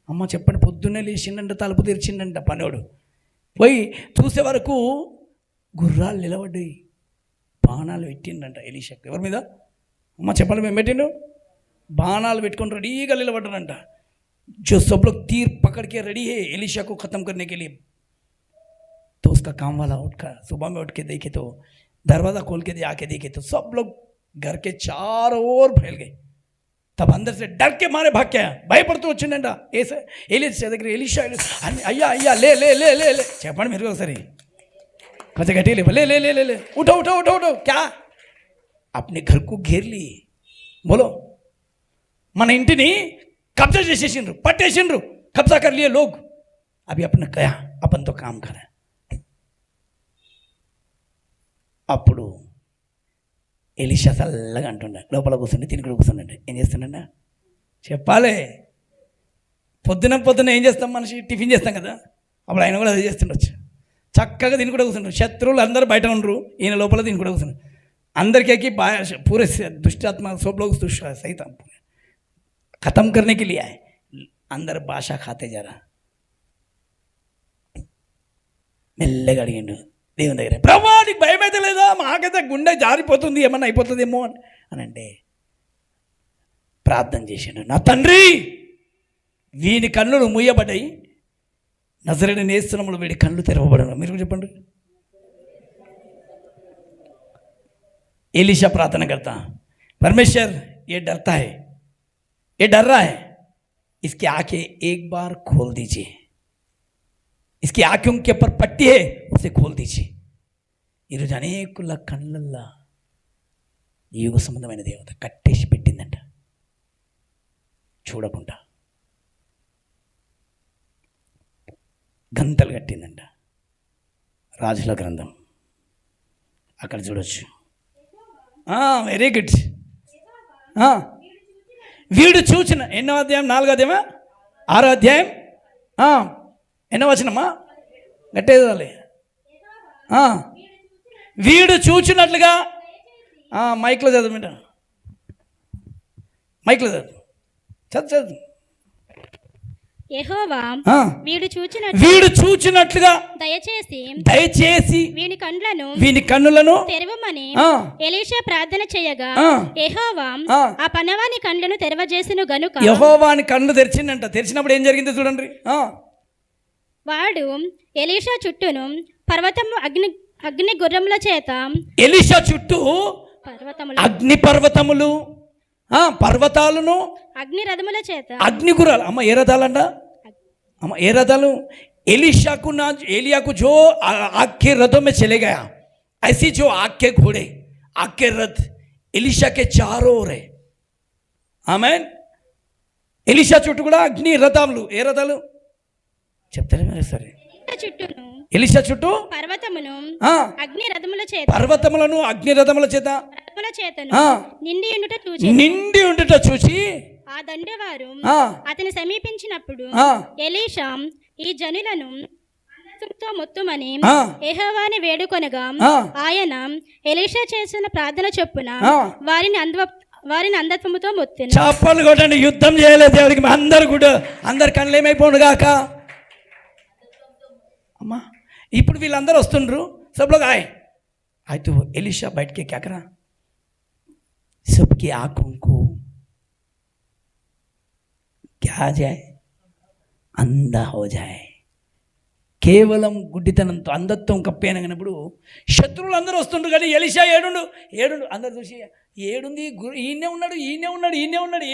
అమ్మ చెప్పండి. పొద్దున్నే లేచిండంట, తలుపు తెరిచిండంట పనివాడు. పోయి చూసే వరకు గుర్రాలు నిలబడ్డాయి, బాణాలు పెట్టిండంట ఎలీషాకు. ఎవరి మీద? అమ్మ చెప్పండి. మేము పెట్టిండు బాణాలు పెట్టుకొని రెడీగా నిలబడ్డారంట. जो सब लोग तीर पकड़ के रेडी है एलीशा को ख़त्म करने के लिए. तो उसका काम वाला सुबह में उठ के देखे तो दरवाज़ा खोल के आके देखे तो सब लोग घर के चारों ओर फैल गए. तब अंदर से डर के मारे भाग के భయపడుతూ వచ్చిండంట. ఎలీషా దగ్గర ఎలీషా అయ్యా అయ్యా లే లే లే లే లే చెప్పండి మీరు ఒకసారి. కొంచెం గట్టి లే లే లే లే उठो उठो उठो उठो क्या अपने घर को घेर लिए. बोलो. మన ఇంటిని కబ్జా చేసేసిండ్రు, పట్టేసిండ్రు, కబ్జా कर लिए लोग. अभी अपने गया अपन तो काम कर. అప్పుడు ఎలీషా చల్లగా అంటుండే, లోపల కూర్చుండి తినుకుడు కూర్చుండే. ఏం చేస్తుండ చెప్పాలి. పొద్దున ఏం చేస్తాం? మనిషి టిఫిన్ చేస్తాం కదా, అప్పుడు ఆయన కూడా అది చేస్తుండొచ్చు. చక్కగా తినుకుడు కూర్చుంటారు. శత్రువులు అందరూ బయట ఉండరు, ఈయన లోపల తినుకుడు కూర్చున్నారు. అందరికీ पूरे दुष्ट आत्मा सब लोग सहित खत्म करने के लिए आए. अंदर भाषा खाते जा रहा. మెల్లగా అడిగిండు దేవుని దగ్గర, ప్రభా నీకు భయం అయితే లేదా? మాకైతే గుండె జారిపోతుంది, ఏమన్నా అయిపోతుందేమో అని అంటే ప్రార్థన చేసిండు. నా తండ్రి, వీని కన్నులు మూయబడ్డాయి, నజరేయుడైన యేసు నామములో వీడి కళ్ళు తెరవబడను. మీరు చెప్పండి. एलीशा प्रार्थना करता, परमेश्वर ये डरता है, ये डर रहा है, इसकी आंखें एक बार खोल दीजिए, इसकी आंखों के ऊपर पट्टी है उसे खोल दीजिए. ఈరోజు అనేకుల కళ్ళల్లా ఈ యుగ సంబంధమైన దేవత కట్టేసి పెట్టిందంట, చూడకుండా గంతలు కట్టిందంట. రాజుల గ్రంథం అక్కడ చూడొచ్చు. Very good. వీడు చూచిన ఎన్నో అధ్యాయం? 4వ అధ్యాయమా 6వ అధ్యాయం ఎన్నో వచనమా? గట్టేదాలి. వీడు చూచినట్లుగా మైక్లో చదవమంట, మైక్లో చదువు. యెహోవా ఆ, వీడు వీడు చూచినట్లుగా దయచేసి వీని కన్నులను తెరవమని ఎలీషా ప్రార్థన చేయగా యెహోవా ఆ పనవాని కన్నులను తెరవజేసెను గనుక యెహోవాని కన్నులు తెరిచిందంట. తెరిచినప్పుడు ఏం జరిగిందో చూడండి. వాడు ఎలీషా చుట్టూను పర్వతము అగ్ని గుర్రముల చేత ఎలీషా చుట్టూ అగ్ని పర్వతములు పర్వతాలను అగ్ని రథముల చేత అగ్ని గుర్రాలు. అమ్మ ఏ రథాలంట? అమ్మ ఏ రథాలు? एलिशा एलिया को जो आग के रथों में चले गया, ऐसी जो आग के घोड़े आग के रथ एलिशा के चारों ओर है. आमेन. एलिशा చుట్టూ కూడా అగ్ని రథాలు. ఏ రథాలు చెప్తారే మరి సరే. ఎలీషా చుట్టూ పర్వతములను అగ్ని రథముల చేత నిండి ఉండుట చూసి ఆ దండెవారు అతని సమీపించినప్పుడు ఎలీషా ఈ జనులను మొత్తమని యెహోవాని వేడుకొనగా ఆయన ఎలీషా చేసిన ప్రార్థన చొప్పున వారిని అంధత్వముతో మొత్తెను. చప్పలు కొట్టండి. యుద్ధం చేయలేదు దేవుడికి. అందరు కూడా అందరు కళ్ళు ఏమైపోను గాక. అమ్మా ఇప్పుడు వీళ్ళందరూ వస్తుండ్రు. सब लोग आए तो एलिशा बैठ के क्या करा, सबकी आंखों को क्या आ जाए, अंधा हो जाए. కేవలం గుడ్డితనంతో అంధత్వం కప్పేనప్పుడు శత్రువులు అందరూ వస్తుండ్రు. కానీ ఎలీషా ఏడుండు అందరు చూసి ఏడుంది, ఈయనే ఉన్నాడు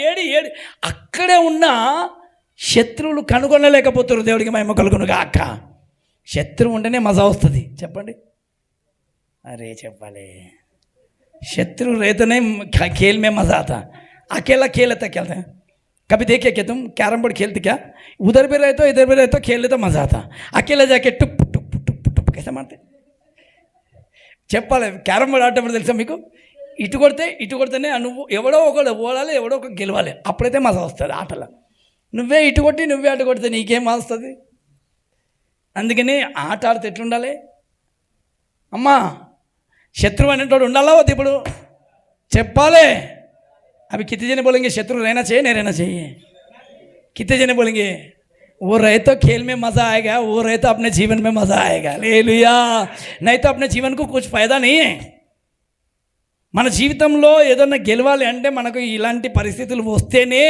ఏడు అక్కడే ఉన్న శత్రువులు కనుగొనలేకపోతారు. దేవుడికి మహిమ కలుగును గాక. శత్రువు ఉంటేనే మజా వస్తుంది. చెప్పండి. अरे చెప్పాలి. शत्रु रहते नहीं खेल में मज़ा आता. अकेला खेलता कभी देखे क्या तुम कैरम बोर्ड खेलते क्या? उधर भी रहे तो इधर भी रहे तो खेलने तो मज़ा आता. अकेला जाके टुप टुप टुप टुप कैसे मारते. చెప్పాలి. క్యారమ్ బోర్డ్ ఆడేటప్పుడు తెలుసా మీకు, ఇటు కొడితేనే నువ్వు ఎవడో ఒకడు ఓడాలి, ఎవడో ఒక గెలవాలి. అప్పుడైతే మజా వస్తుంది ఆటలో. నువ్వే ఇటు కొట్టి నువ్వే అటు కొడితే నీకేం వస్తుంది. అందుకని ఆట ఆడితే ఎట్లుండాలి అమ్మా? శత్రువు అనేటోడు ఉండాలా వద్దు? ఇప్పుడు చెప్పాలి. अभी कितने जने बोलेंगे शत्रु रहना चाहिए नहीं रहना चाहिए? कितने जने बोलेंगे वो रहे तो खेल में मज़ा आएगा, वो रहे तो अपने जीवन में मज़ा आएगा. हालेलुया. नहीं तो अपने जीवन को कुछ फ़ायदा नहीं है. మన జీవితంలో ఏదన్నా గెలవాలి అంటే మనకు ఇలాంటి పరిస్థితులు వస్తేనే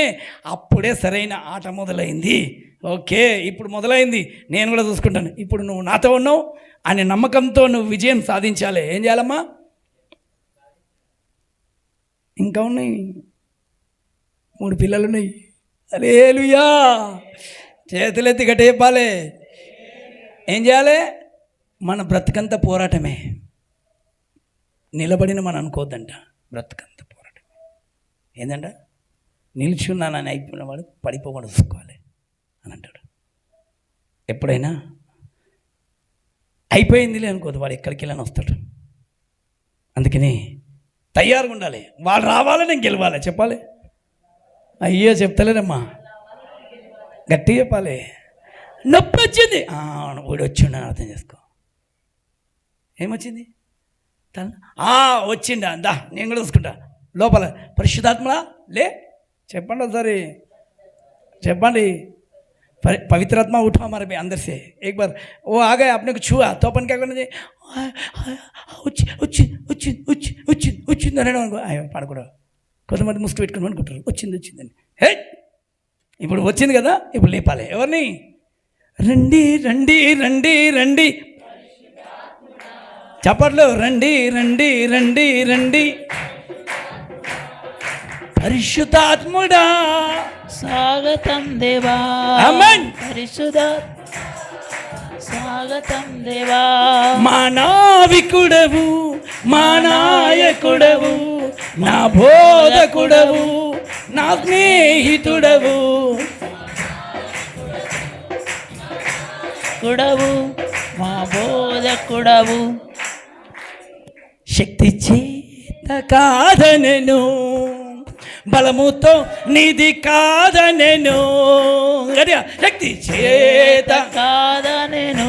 అప్పుడే సరైన ఆట మొదలైంది. ఓకే ఇప్పుడు మొదలైంది, నేను కూడా చూసుకుంటాను. ఇప్పుడు నువ్వు నాతో ఉన్నావు అనే నమ్మకంతో నువ్వు విజయం సాధించాలి. ఏం చేయాలమ్మా? ఇంకా ఉన్నాయి 3 పిల్లలు ఉన్నాయి. హల్లెలూయా. చేతులెత్తి గట్టి చెప్పాలి. ఏం చేయాలి? మన బ్రతుకంతా పోరాటమే. నిలబడిన మనం అనుకోవద్దంట. బ్రతుకంతా పోరాటమే. ఏంటంట? నిల్చున్నానని అయిపోయినవాడు పడిపోకుండా చూసుకోవాలి అని అంటాడు. ఎప్పుడైనా అయిపోయిందిలే అనుకోదు, వాడు ఎక్కడికి వెళ్ళని వస్తాడు. అందుకని తయారుగా ఉండాలి. వాళ్ళు రావాలి, నేను గెలవాలి. చెప్పాలి. అయ్యో చెప్తలేనమ్మా, గట్టి చెప్పాలి. నొప్పి వచ్చింది, వీడు వచ్చిండని అర్థం చేసుకో. ఏమొచ్చింది? వచ్చిండా, దా నేను కూడా చూసుకుంటా. లోపల పరిశుద్ధాత్మ లే చెప్పండి ఒకసారి చెప్పండి. पवित्रात्मा उठा हमारे में अंदर से. एक बार वो आ गए, आपने को छुआ तो अपन क्या करना चाहिए? అయ్యో పడకూడదు. కొంతమంది ముసుగు పెట్టుకుని అనుకుంటారు వచ్చిందని. హే ఇప్పుడు వచ్చింది కదా, ఇప్పుడు లేపాలి. ఎవరిని? రండి రండి రండి రండి చప్పట్లు. రండి రండి రండి రండి పరిశుద్ధాత్ముడా స్వాగతం దేవా. ఆమేన్. పరిశుద్ధ స్వాగతం దేవా. మా నావికుడవు, మా నాయకుడవు, నా బోధకుడవు, నా స్నేహితుడవు, కుడవు మా బోధకుడవు. శక్తి చేత కాదనెను, బలముతో నిధి కాదనెను. శక్తి చేత కాదనెను,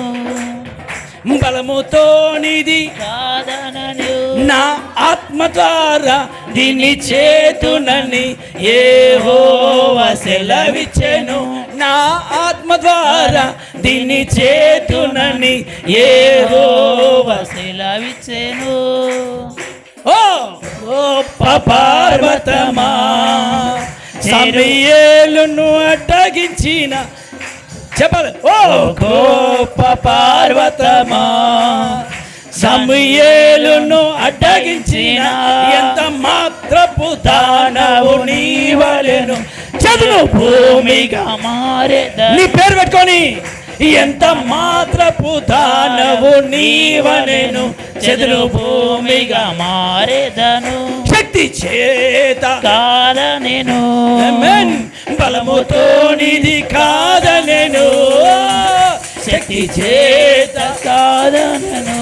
బలముతో నిధి కాదనెను. నా ఆత్మ ద్వారా దీన్ని చేతునని యెహోవా సెలవిచ్చెను. నా ఆత్మ ద్వారా దీన్ని చేతునని యెహోవా సెలవిచ్చెను. ఓ గొప్ప పర్వతమా సమూయేలును అడ్డగించిన చెప్పాలి. ఓ గొప్ప పర్వతమా సమూయేలును అడ్డగించిన ఎంత మాత్రపు దానవు నీవలెను. చదువు భూమిగా మారేదను. నీ పేరు పెట్టుకొని ఎంత మాత్రపు దానవు నీవలెను. చెదురు భూమిగా మారేదను. శక్తి చేత కాదనెను. ఆమేన్. బలముతో నిధి కాదనెను. శక్తి చేత కాదనెను.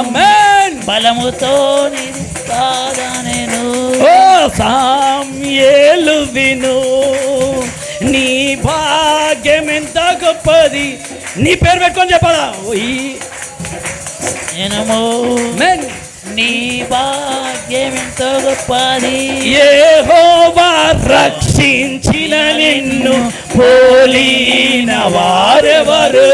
ఆమేన్. బలముతో నిధి కాదనెను. ఓ సామ్యేలు విను, నీ భాగ్యం ఎంత గొప్పది. నీ పేరు పెట్టుకొని చెప్పాలా. ఎనమో ఆమేన్. నీ భాగ్యం ఎంతో గొప్పది. యెహోవా రక్షించిన నిన్ను పోలిన వారెవరు.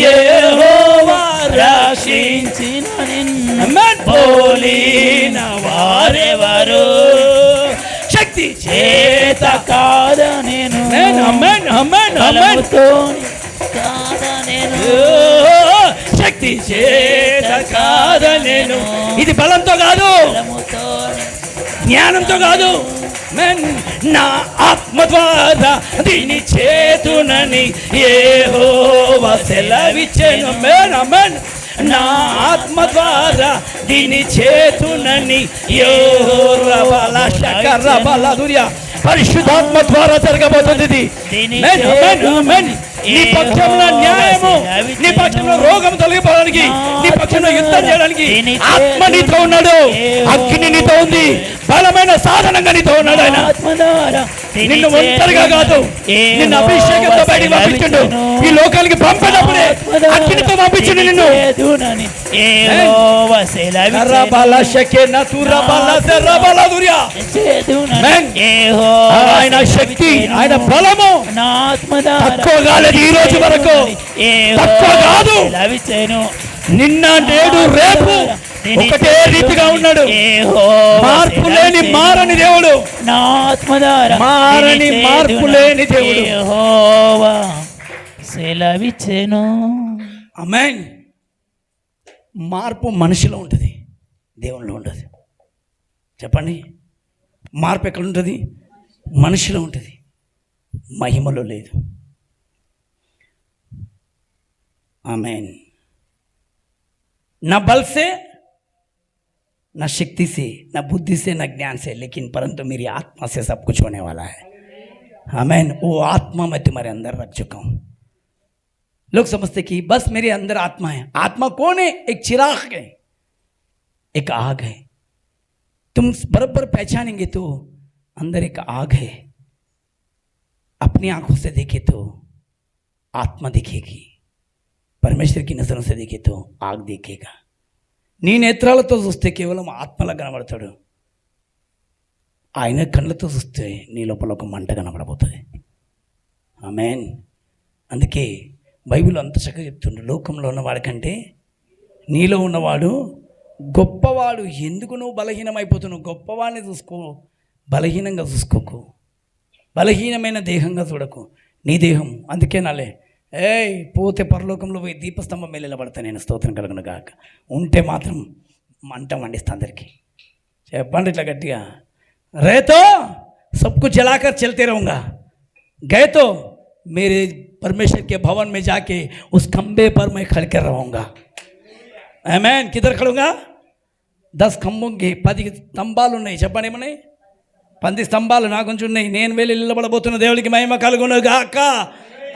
యెహోవా రక్షించిన నిన్ను పోలిన వారెవరు. శక్తి చేత కాదనెను. ఆమేన్ ఆమేన్ ఆమేన్. బలముతో కాదనెను. శక్తి చేత కాదనెను. ఇది బలంతో కాదు, బలముతో జ్ఞానంతో కాదు. నా ఆత్మ ద్వారా దీని చేతునని యెహోవా సెలవిచ్చెను. ఆమేన్ ఆమేన్. నా ఆత్మ ద్వారా దీని చేతునని యెహోవా బల శకర బల దుర్య పరిశుద్ధాత్మ ద్వారా జరగబోతుంది ఇది. ఆమేన్ ఆమేన్ ఆమేన్. నీ పక్షంలో న్యాయము, నీ పక్షంలో రోగం తొలగిపోవడానికి, నీ పక్షంలో యుద్ధం చేయడానికి ఆత్మ నీతో ఉన్నాడు. అగ్ని నీతో ఉంది, బలమైన సాధనంగా నీతో ఉన్నాడు. ఆయన నిన్ను ఒంటరిగా కాదు, నిన్ను అభిషేకంతో బయటికి పంపించండు. ఈ లోకానికి పంపేటప్పుడే అగ్నితో పంపించండు నిన్ను. ఆయన శక్తి, ఆయన బలము తక్కువ కాలేదు. ఈ రోజు వరకు తక్కువ కాదు. నిన్న నేడు రేపు ఒకటే రీతిగా ఉన్నాడు. మార్పు లేని మారని దేవుడు, మారని మార్పు లేని దేవుడు. సెలవిచ్చెను. ఆమేన్. మార్పు మనిషిలో ఉంటుంది, దేవునిలో ఉండదు. చెప్పండి, మార్పు ఎక్కడ ఉంటుంది? మనిషిలో ఉంటుంది, మహిమలో లేదు. आमेन। न बल से, न शक्ति से, न बुद्धि से, न ज्ञान से, लेकिन परंतु मेरी आत्मा से सब कुछ होने वाला है। आमेन। वो आत्मा मैं तुम्हारे अंदर रख चुका हूँ। लोग समझते कि बस मेरे अंदर आत्मा है। आत्मा कौन है? एक चिराग है, एक आग है। तुम बराबर पहचानेंगे तो अंदर एक आग है। अपनी आंखों से देखे तो आत्मा दिखेगी, परमेश्वर की नजरों से देखे तो आग दिखेगा। నీ నేత్రాలతో చూస్తే కేవలం ఆత్మలా కనబడతాడు, ఆయన కళ్ళతో చూస్తే నీ లోపల ఒక మంట కనబడబోతుంది। ఆమేన్। అందుకే బైబిల్ అంత చక్కగా చెప్తుండే, లోకంలో ఉన్నవాడికంటే నీలో ఉన్నవాడు గొప్పవాడు। ఎందుకు నువ్వు బలహీనమైపోతున్నావు? గొప్పవాడిని చూసుకో, బలహీనంగా చూసుకోకు, బలహీనమైన దేహంగా చూడకు నీ దేహం। అందుకే నాలే పోతే పరలోకంలో పోయి దీపస్తంభం మీద నిలబడతా నేను, స్తోత్రం కలుగును గాక। ఉంటే మాత్రం మంట మండిస్తా అందరికీ। చెప్పండి ఇట్లా గట్టిగా, రేతో सब कुछ जलाकर चलते रहूँगा, गए तो मेरे परमेश्वर के भवन में जाके उस खंबे पर मैं खड़ कर रहूँगा। आमेन। किधर खड़ूंगा? 10 खंबों के 10 స్తంభాలు ఉన్నాయి। చెప్పండి ఏమన్నాయి? 10 స్తంభాలు నా గురించి ఉన్నాయి। నేను వెళ్ళి నిలబడబోతున్న దేవుడికి మహిమ కలుగును గాక।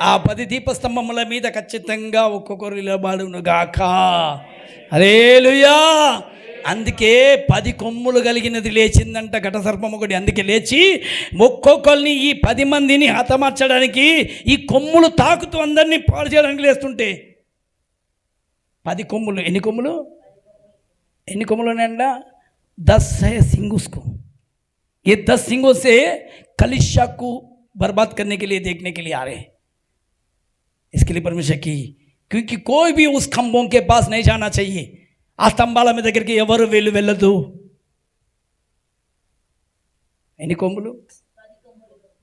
ఆ 10 దీపస్తంభముల మీద ఖచ్చితంగా ఒక్కొక్కరు నిలబడును గాక। హల్లెలూయా। అందుకే 10 కొమ్ములు కలిగినది లేచిందంట ఘట సర్పం ఒకటి। అందుకే లేచి ఒక్కొక్కరిని ఈ 10 మందిని హతమార్చడానికి ఈ కొమ్ములు తాకుతూ అందరినీ పాడు చేయడానికి లేస్తుంటే 10 కొమ్ములు, ఎన్ని కొమ్ములు ఉన్నాయంట? 10 है सिंग उसको, ये 10 सिंगों से कलीसिया को बर्बाद करने के लिए, देखने के लिए आ रहे हैं। इसके लिए परमेश्वर की, क्योंकि कोई भी उस खंभों के पास नहीं जाना चाहिए, ఆ స్తంభాల మీద దగ్గరికి ఎవరు వెళ్ళదు. ఎన్ని కొమ్ములు?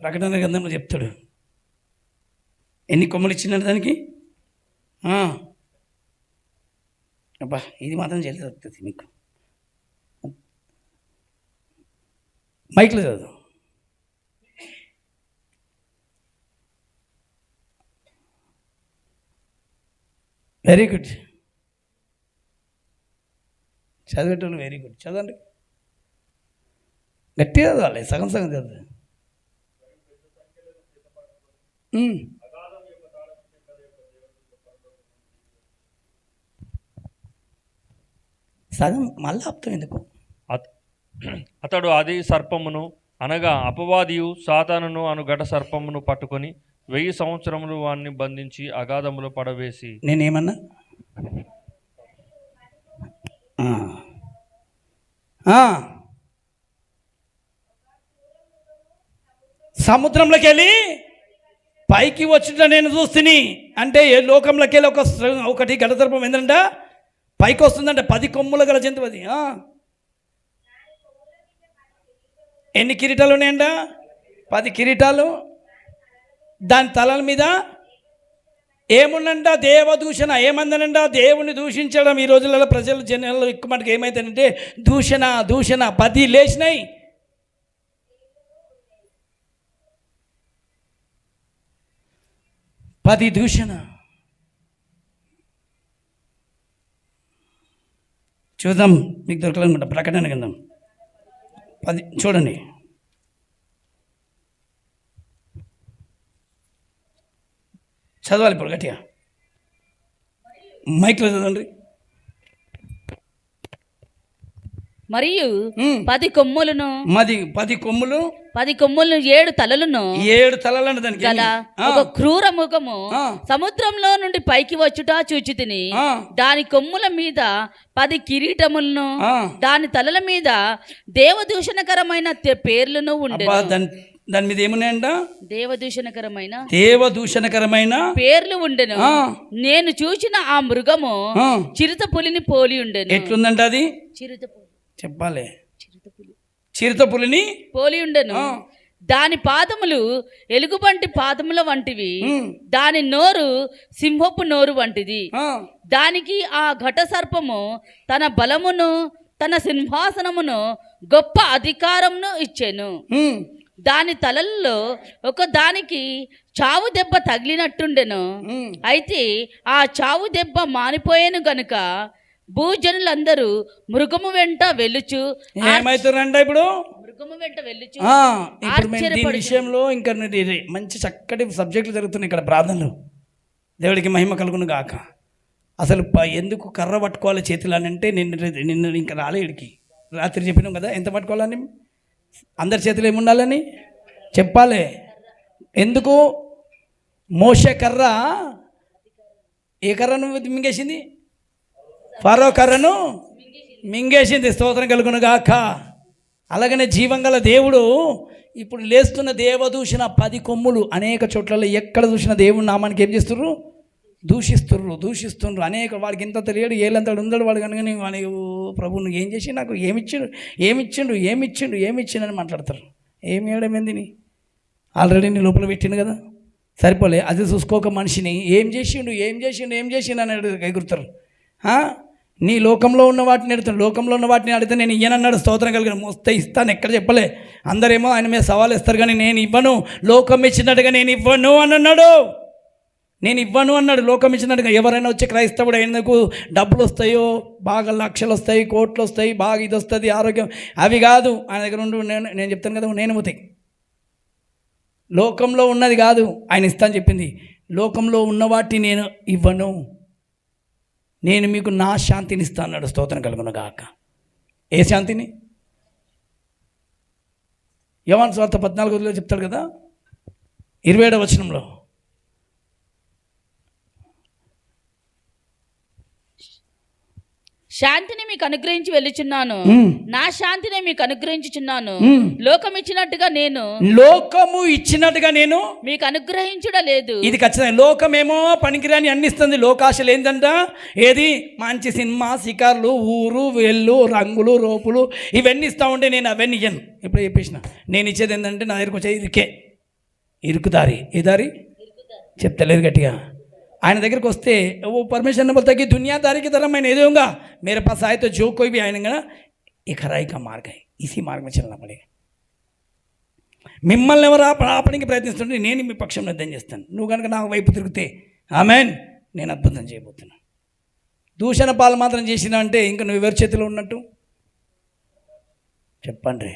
ప్రకటన గ్రంథంలో చెప్తాడు ఎన్ని కొమ్ములు ఇచ్చినాడు దానికి. అబ్బా ఇది మాత్రం చెప్తుంది మీకు. మైక్లో చదువు. వెరీ గుడ్, చదివేటోళ్ళు వెరీ గుడ్. చదవండి, గట్టిగా చదవాలి, సగం సగం చదువు. సగం మళ్ళీ ఆపుతాం ఎందుకు? అతడు ఆది సర్పమును అనగా అపవాదియు సాతానును అను ఘట సర్పమును పట్టుకొని 1000 సంవత్సరములు వాణ్ణి బంధించి అగాధములో పడవేసి. నేనేమన్నా సముద్రంలోకి వెళ్ళి పైకి వచ్చిన నేను చూస్తుని అంటే ఏ లోకంలోకి వెళ్ళి ఒకటి ఘటసర్పం ఏంటంట పైకి వస్తుందంట, 10 కొమ్ములు గల జంతువు అది. ఎన్ని కిరీటాలు ఉన్నాయంట? 10 కిరీటాలు. దాని తలల మీద ఏముందంట? దేవదూషణ. ఏమందనంట? దేవుని దూషించడం. ఈ రోజులలో ప్రజలు జనాలు ఎక్కువ మటుకు ఏమైతుందంటే దూషణ దూషణ. 10 లేచినాయి. దూషణ. చూద్దాం, మీకు దొరకాలనుకుంటా. ప్రకటన గ్రంథం 10 చూడండి. చదవాలి ఇప్పుడు గట్టిగా, మైక్లో చదవండి. మరియు 10 కొమ్ములను 10 కొమ్ములు 10 కొమ్ములను 7 తలలను 7 తలలను దానికి గల ఒక క్రూర ముఖము సముద్రంలో నుండి పైకి వచ్చుట చూచితిని. దాని కొమ్ముల మీద 10 కిరీటములను, దాని తలల మీద దేవదూషణకరమైన పేర్లను ఉండెను. దాని మీద ఏమున్నాయంట? దేవదూషణకరమైన పేర్లు ఉండెను. నేను చూసిన ఆ మృగము చిరుత పులిని పోలి ఉండెను. ఎట్లుందంట అది? చెప్పాలి. చిరుత పులిని పోలి ఉండెను. దాని పాదములు ఎలుగుబంటి పాదముల వంటివి, దాని నోరు సింహపు నోరు వంటిది. దానికి ఆ ఘట సర్పము తన బలమును, తన సింహాసనమును, గొప్ప అధికారమును ఇచ్చెను. దాని తలల్లో ఒక దానికి చావు దెబ్బ తగిలినట్టుండెను. అయితే ఆ చావు దెబ్బ మానిపోయేను గనుక భూజనులందరూ మృగము వెంట వెళ్ళుచు. ఏమైతుందంట ఇప్పుడు? మృగము వెంట వెళ్ళుచు. ఈ విషయంలో ఇంకా మంచి చక్కటి సబ్జెక్టులు జరుగుతున్నాయి ఇక్కడ ప్రార్థనలు. దేవుడికి మహిమ కలుగును గాక. అసలు ఎందుకు కర్ర పట్టుకోవాలి చేతులు అని అంటే నిన్న ఇంకా రాలేడికి రాత్రి చెప్పినాం కదా ఎంత పట్టుకోవాలని, అందరి చేతులు ఏముండాలని చెప్పాలి. ఎందుకు? మోషే కర్ర, ఏ కర్రను మింగేసింది? ఫరో కర్రను మింగేసింది. స్తోత్రం కలుగును గాక. అలాగనే జీవంగల దేవుడు ఇప్పుడు లేస్తున్న దేవదూషణ 10 కొమ్ములు అనేక చోట్లలో ఎక్కడ చూసిన దేవుని నామానికి ఏం చేస్తుర్రు? దూషిస్తుండ్రు. అనేక వాడికి ఇంత తెలియడు, ఏళ్ళంతడు ఉందడు వాడు కనుక వాడి ప్రభు నువ్వు ఏం చేసి నాకు ఏమిచ్చిండు అని మాట్లాడతారు. ఏమి వేయడం ఏంది? ఆల్రెడీ నీ లోపల పెట్టిండు కదా, సరిపోలే. అది చూసుకోక మనిషిని ఏం చేసిండు అని ఎగురుతారు. నీ లోకంలో ఉన్న వాటిని అడుగుతాను. లోకంలో ఉన్న వాటిని అడిగితే నేను ఇయ్యనన్నాడు. స్తోత్రం కలిగిన మోస్తే ఇస్తాను, ఎక్కడ చెప్పలే. అందరేమో ఆయన మీద సవాలు ఇస్తారు కానీ నేను ఇవ్వను, లోకం ఇచ్చినట్టుగా నేను ఇవ్వను అని అన్నాడు. లోకం ఇచ్చినట్టుగా. ఎవరైనా వచ్చి క్రైస్తవుడు అయినందుకు డబ్బులు వస్తాయో, బాగా లక్షలు వస్తాయి, కోట్లు వస్తాయి, బాగా ఇది వస్తుంది, ఆరోగ్యం, అవి కాదు ఆయన దగ్గర ఉండి. నేను చెప్తాను కదా, నేను పోతాయి. లోకంలో ఉన్నది కాదు ఆయన ఇస్తాను చెప్పింది. లోకంలో ఉన్న వాటిని నేను ఇవ్వను, నేను మీకు నా శాంతిని ఇస్తాను అన్నాడు. స్తోత్రం కలుగును గాక. ఏ శాంతిని? యోహాను సువార్త 14:10 చెప్తాడు కదా, 27వ వచనంలో. శాంతిని మీకు అనుగ్రహించి వెళ్ళుచున్నాను. నా శాంతిని మీకు అనుగ్రహించుచున్నాను. లోకం ఇచ్చినట్టుగా నేను మీకు అనుగ్రహించుడలేదు. ఇది ఖచ్చితంగా. లోకమేమో పనికిరాని అన్నిస్తుంది. లోకాశలు ఏంటంట? ఏది? మంచి సినిమా, షికార్లు, ఊరు, వెళ్ళు, రంగులు, రోపులు ఇవన్నీ ఇస్తా ఉంటే నేను అవన్నీ ఇయ్యను. ఇప్పుడు చెప్పేసిన నేను ఇచ్చేది ఏంటంటే నా దగ్గరకు వచ్చే ఇరుకుదారి. ఏ దారి చెప్తలేదు గట్టిగా. ఆయన దగ్గరికి వస్తే वो परमेश्वर ने बोलता है कि दुनियादारी की तरह मैं नहीं दूंगा, मेरे पास आए तो जो कोई भी आएगा ना ये खराई का मार्ग है, इसी मार्ग में चलना पड़ेगा. మిమ్మల్ని ఎవరు ఆపడానికి ప్రయత్నిస్తుంటే నేను మీ పక్షంలో యుద్ధం చేస్తాను. నువ్వు కనుక నా వైపు తిరిగితే ఆమెన్, నేను అద్భుతం చేయబోతున్నా. దూషణ పాలు మాత్రం చేసినా అంటే ఇంకా నువ్వు ఎవరి చేతిలో ఉన్నట్టు చెప్పండి.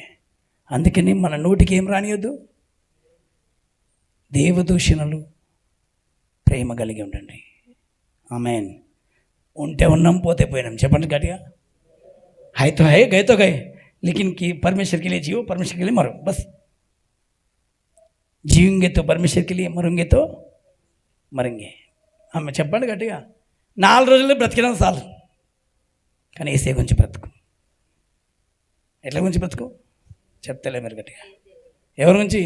అందుకని మన నోటికి ఏం రానియొద్దు? దేవదూషణలు. ప్రేమ కలిగి ఉండండి. ఆమేన్. ఉంటే ఉన్నాం, పోతే పోయినాం. చెప్పండి గట్టిగా. హై తో హై, గై తో గై, లేకిన్ కి परमेश्वर के लिए जियो, परमेश्वर के लिए मरो. बस जिएंगे तो परमेश्वर के लिए, मरेंगे तो मरेंगे. ఆమె చెప్పండి గట్టిగా. 4 రోజులు బ్రతికినా చాలు, కానీ ఏసే గురించి బ్రతుకు. ఎట్లా గురించి బ్రతుకు చెప్తలే మీరు గట్టిగా. ఎవరి గురించి?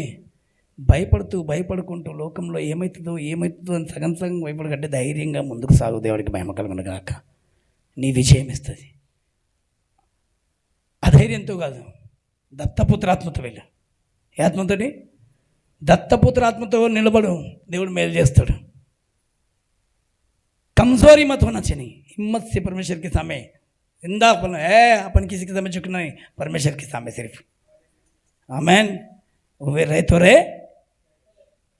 భయపడుకుంటూ లోకంలో ఏమవుతుందో అని సగం భయపడకంటే ధైర్యంగా ముందుకు సాగు. దేవుడికి మహిమ కలుగును గాక. నీ విజయం ఇస్తుంది. అధైర్యంతో కాదు, దత్తపుత్రాత్మతో వెళ్ళు. ఏ ఆత్మతోటి? దత్తపుత్రాత్మతో నిలబడు. దేవుడు మేలు చేస్తాడు. कमजोरी मत होना चाहिए. हिम्मत से परमेश्वर के सामने जिंदा अपन किसी के सामने झुकना नहीं, परमेश्वर के सामने सिर्फ. आमेन. वे रहे तो रहे.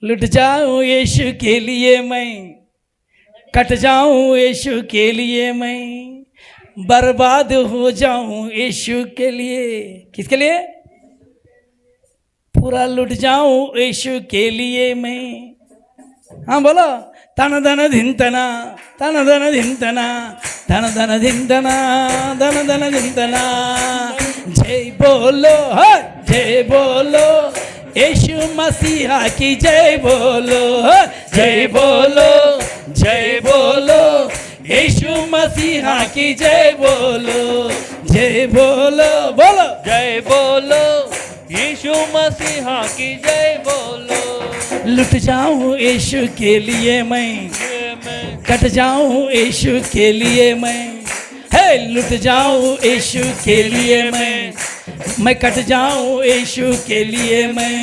लुट जाऊं यीशु के लिए मैं, कट जाऊं यीशु के लिए मैं, बर्बाद हो जाऊं यीशु के लिए. किसके लिए? पूरा लुट जाऊं यीशु के लिए मैं. हाँ बोलो. तन धन धिंतना, तन धन धिंतना, धन धन धिंतना, धन धन धिंतना. जय बोलो, जय बोलो यीशु मसीहा की जय बोलो. जय बोलो, जय बोलो यीशु मसीहा की जय बोलो. जय बोलो, बोलो जय बोलो यीशु मसीहा की जय बोलो. लुट जाऊं यीशु के लिए मैं, कट जाऊं यीशु के लिए मैं. हे लुट जाऊं यीशु के लिए मैं कट जाऊं यीशु के लिए मैं.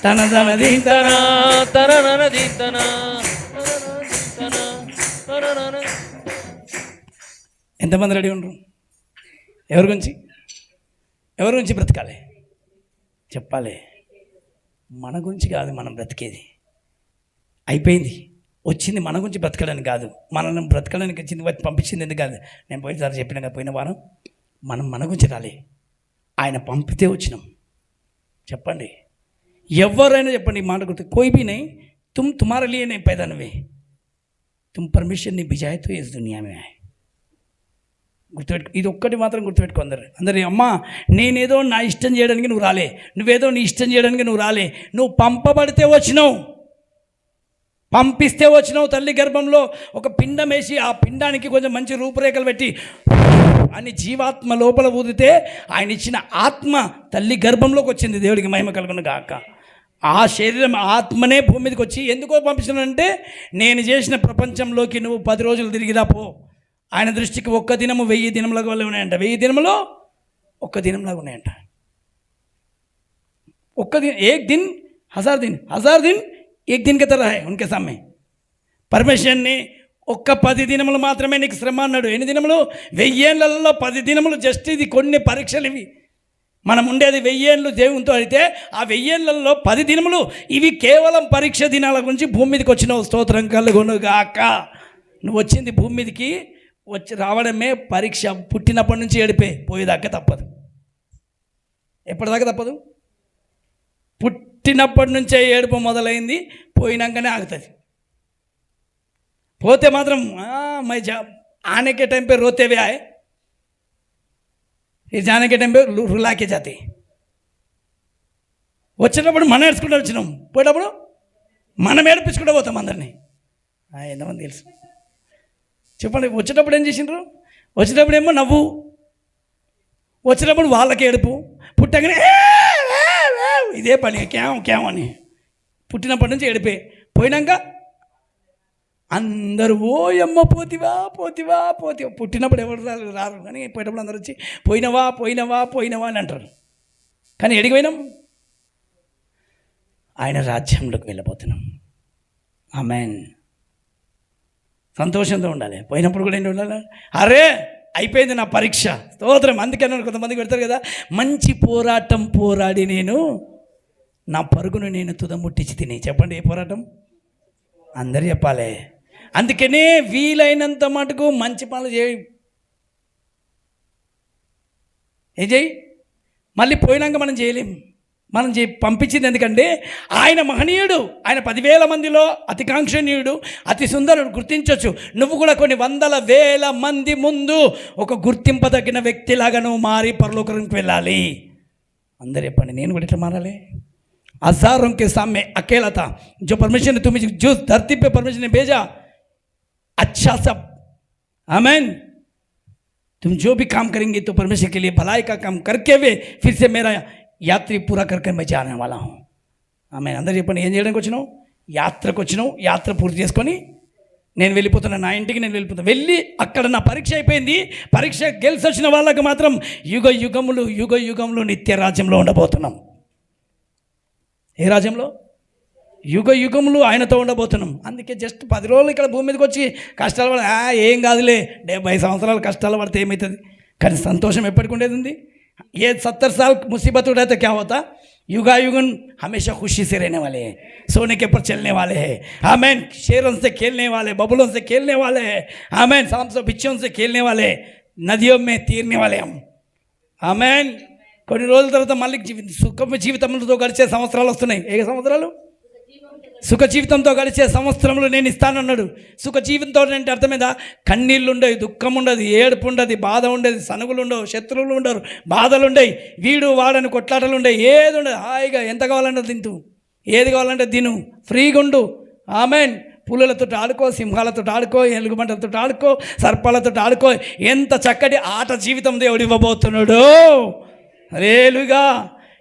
तन धन धिंतना, తననన దింతన తననన. ఎంతమంది రెడీ ఉండరు? ఎవరి గురించి బ్రతకాలి చెప్పాలి. మన గురించి కాదు మనం బ్రతికేది. అయిపోయింది, వచ్చింది మన గురించి బ్రతకడానికి కాదు, మనల్ని బ్రతకడానికి వచ్చింది, పంపించింది ఎందుకు కాదు. నేను పోయినసారి చెప్పిన పోయిన వారం మనం మన గురించి రాలే, ఆయన పంపితే వచ్చినాం. చెప్పండి, ఎవరైనా చెప్పండి ఈ మాట గుర్తు. कोई भी नहीं, तुम तुम्हारे लिए नहीं पैदा हुए, तुम परमेश्वर ने भिजाए तो इस दुनिया में आए. గుర్తుపెట్టు. ఇది ఒక్కటి మాత్రం గుర్తుపెట్టుకో. అందరి అమ్మా, నేనేదో నా ఇష్టం చేయడానికి నువ్వు రాలే, నువ్వేదో నీ ఇష్టం చేయడానికి నువ్వు రాలే. నువ్వు పంపబడితే వచ్చినావు, పంపిస్తే వచ్చినావు. తల్లి గర్భంలో ఒక పిండం వేసి ఆ పిండానికి కొంచెం మంచి రూపురేఖలు పెట్టి అని జీవాత్మ లోపల ఊదితే ఆయన ఇచ్చిన ఆత్మ తల్లి గర్భంలోకి వచ్చింది. దేవుడికి మహిమ కలుగును గాక. ఆ శరీరం ఆత్మనే భూమి మీదకి వచ్చి ఎందుకో పంపించానంటే, నేను చేసిన ప్రపంచంలోకి నువ్వు 10 రోజులు తిరిగిరా పో. ఆయన దృష్టికి 1 దినము 1000 దినములుగా ఉన్నాయంట. 1000 దినములు 1 దినంలాగా ఉన్నాయంట. 1 दिन, 1 दिन 1000 दिन, 1000 दिन 1 दिन की तरह है उनके सामने. పరమేశ్వర్ ని 10 దినములు మాత్రమే నీకు శ్రమ అన్నాడు. ఎన్ని దినములు? 1000 ఏళ్లలో 10 దినములు. జస్ట్ ఇది కొన్ని పరీక్షలు. ఇవి మనం ఉండేది 1000 ఏళ్ళు దేవునితో. అయితే ఆ 1000 ఏళ్లలో 10 దినములు ఇవి కేవలం పరీక్ష దినాల గురించి భూమి మీదకి వచ్చినావు. స్తోత్రం కలుగును గాక. నువ్వు వచ్చింది భూమి మీదకి వచ్చి రావడమే పరీక్ష. పుట్టినప్పటి నుంచి ఏడిపే, పోయేదాకా తప్పదు. ఎప్పటిదాకా తప్పదు? పుట్టినప్పటి నుంచే ఏడుపు మొదలైంది, పోయినాకనే ఆగుతుంది. పోతే మాత్రం మై आने के टाइम पे रोते हुए आए, फिर जाने के टाइम पे रुला के जाते. వచ్చేటప్పుడు మనం ఏడ్చుకుంటూ వచ్చినాం, పోయేటప్పుడు మనం ఏడిపించుకుంటూ పోతాం అందరినీ. ఎంతమంది తెలుసు చెప్పండి. వచ్చేటప్పుడు ఏం చేసిండ్రు? వచ్చేటప్పుడు ఏమో నవ్వు, వచ్చేటప్పుడు వాళ్ళకి ఏడుపు, పుట్టగానే ఇదే పని క్యామ్ అని పుట్టినప్పటి నుంచి ఏడిపే. పోయినాక అందరూ ఓయమ్మ పోతివా పుట్టినప్పుడు ఎవరు రారు కానీ పోయేటప్పుడు అందరూ వచ్చి పోయినవా అని అంటారు. కానీ ఎడికి పోయినాం? ఆయన రాజ్యంలోకి వెళ్ళబోతున్నాం. ఆమేన్. సంతోషంతో ఉండాలి. పోయినప్పుడు కూడా ఏంటి ఉండాలి? అరే అయిపోయింది నా పరీక్ష, స్తోత్రం. అందుకని కొంతమందికి పెడతారు కదా, మంచి పోరాటం పోరాడి నేను నా పరుగును నేను తుదముట్టించి తిని. చెప్పండి, ఏ పోరాటం? అందరు చెప్పాలి. అందుకనే వీలైనంత మటుకు మంచి పనులు చేయి. ఏం చేయి? మళ్ళీ పోయినాక మనం చేయలేం. మనం పంపించింది ఎందుకంటే ఆయన మహనీయుడు, ఆయన 10,000 మందిలో అతి కాంక్షణీయుడు, అతి సుందరుడు. గుర్తించవచ్చు. నువ్వు కూడా కొన్ని 100,000 మంది ముందు ఒక గుర్తింపదగిన వ్యక్తిలాగా నువ్వు మారి పరలోకానికి వెళ్ళాలి. అందరు చెప్పండి, నేను కూడా ఇట్లా మారాలి. हजारों के सामने अकेला था, जो परमेश्वर ने तुम्हें, जो धरती पे परमेश्वर ने भेजा, अच्छा सब, आमीन। तुम जो भी काम करेंगे तो परमेश्वर के लिए भलाई का काम करके हुए फिर से मेरा यात्री पूरा करके मैं जाने वाला हूँ. ఆమెన్. అందరూ చెప్పండి, ఏం చేయడానికి వచ్చినావు? యాత్రకు వచ్చినావు. యాత్ర పూర్తి చేసుకొని నేను వెళ్ళిపోతున్నా, నా ఇంటికి నేను వెళ్ళిపోతాను. వెళ్ళి అక్కడ నా పరీక్ష అయిపోయింది. పరీక్ష గెలిచి వచ్చిన వాళ్ళకు మాత్రం యుగ యుగములు నిత్య రాజ్యంలో ఉండబోతున్నాం. ఏ రాజ్యంలో? యుగ యుగములు ఆయనతో ఉండబోతున్నాం. అందుకే జస్ట్ 10 రోజులు ఇక్కడ భూమి మీదకి వచ్చి కష్టాలు పడ ఏం కాదులే, 70 సంవత్సరాలు కష్టాలు పడితే ఏమవుతుంది? కానీ సంతోషం ఎప్పటికి ఉండేది ఉంది. ఏ 70 साल मुसीबत उठाते क्या होता? युगायुगन हमेशा खुशी से रहने वाले हैं, सोने के ऊपर चलने वाले हैं, आमीन। शेरों से खेलने वाले, बबलों से खेलने वाले हैं, आमीन। सांप से बिच्छों से खेलने वाले, नदियों में तीरने वाले हम, आमीन। కొన్ని రోజుల తర్వాత మళ్ళీ సుఖ జీవితంతో గడిచే సంవత్సరాలు వస్తున్నాయి. ఏ సంవత్సరాలు? సుఖ జీవితంతో గడిచే సంవత్సరంలో నేను ఇస్తానన్నాడు. సుఖ జీవితంతో అంటే అర్థమైందా? కన్నీళ్ళు ఉండవు, దుఃఖం ఉండదు, ఏడుపు ఉండదు, బాధ ఉండదు, సనుగులు ఉండవు, శత్రువులు ఉండరు, బాధలు ఉండవు, వీడు వాడని కొట్లాటలు ఉండవు, ఏది ఉండదు. హాయిగా ఎంత కావాలంటే తింటూ, ఏది కావాలంటే తిను, ఫ్రీగా ఉండు. ఆమెన్. పులులతో ఆడుకో, సింహాలతో ఆడుకో, ఎలుగుబంటలతో ఆడుకో, సర్పాలతో ఆడుకో. ఎంత చక్కటి ఆట జీవితం దేవుడు ఇవ్వబోతున్నాడు. హల్లెలూయా.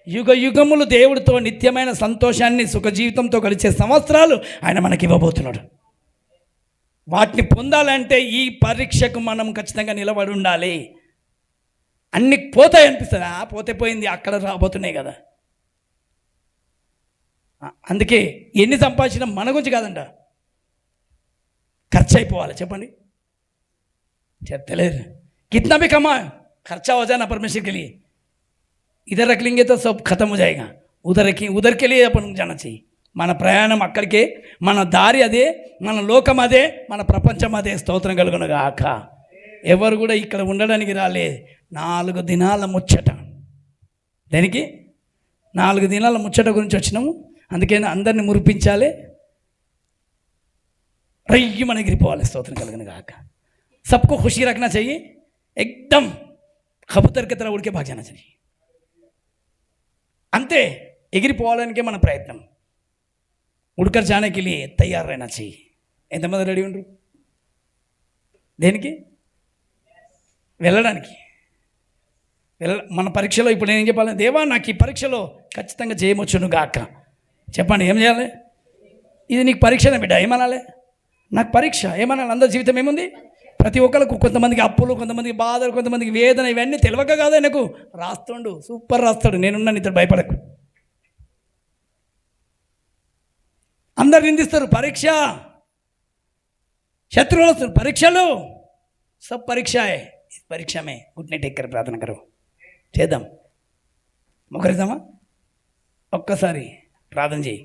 యుగ యుగములు దేవుడితో నిత్యమైన సంతోషాన్ని, సుఖ జీవితంతో గడిచే సంవత్సరాలు ఆయన మనకి ఇవ్వబోతున్నాడు. వాటిని పొందాలంటే ఈ పరీక్షకు మనం ఖచ్చితంగా నిలబడి ఉండాలి. అన్ని పోతాయి అనిపిస్తుంది, పోతే పోయింది, అక్కడ రాబోతున్నాయి కదా. అందుకే ఎన్ని సంపాదించినా మన గురించి కాదంట, ఖర్చు అయిపోవాలి. చెప్పండి, చెప్తలేరు. కిतना भी कमा खर्चा हो जाना परमेश्वर के लिए, इधर रख लेंगे तो सब खत्म हो जाएगा, उधर के लिए अपन जाना चाहिए. మన ప్రయాణం అక్కడికే, మన దారి అదే, మన లోకం అదే, మన ప్రపంచం అదే. స్తోత్రం కలుగును గాక. ఎవరు కూడా ఇక్కడ ఉండడానికి రాలే. 4 దినాల ముచ్చట. దానికి 4 దినాల ముచ్చట గురించి వచ్చినాము. అందుకే అందరిని మురిపించాలి, రయ్యి మన ఎగిరిపోవాలి. స్తోత్రం కలుగును గాక. सबको खुशी रखना चाहिए, एकदम कबूतर की तरह उड़ के भाग जाना चाहिए. अंते ఎగిరిపోవాలనికే మన ప్రయత్నం. ఉడకర్ जाने के लिए तैयार रहना चाहिए. ఎంతమంది రెడీ ఉండరు దేనికి? వెళ్ళడానికి. మన పరీక్షలో ఇప్పుడు నేను ఏం చెప్పాలి? దేవా నాకు ఈ పరీక్షలో ఖచ్చితంగా చేయమొచ్చును గాక. చెప్పండి, ఏం చేయాలి? ఇది నీకు పరీక్షనే బిడ్డ, ఏమనాలి? నాకు పరీక్ష ఏమనాలి? అందరి జీవితం ఏముంది? ప్రతి ఒక్కరికి, కొంతమందికి అప్పులు, కొంతమందికి బాధలు, కొంతమందికి వేదన, ఇవన్నీ తెలియక కాదు. ఆయనకు రాస్తుండు, సూపర్ రాస్తాడు. నేనున్నాను, ఇద్దరు భయపడకు. అందరు నిందిస్తారు, పరీక్ష, శత్రువులు వస్తారు, పరీక్షలు, సబ్ పరీక్ష హై. పరీక్ష మే గుట్నే టేక్ కర్ ప్రార్థన కరు. చేద్దాం, మొక్కరిద్దామా? ఒక్కసారి ప్రార్థన చేయి.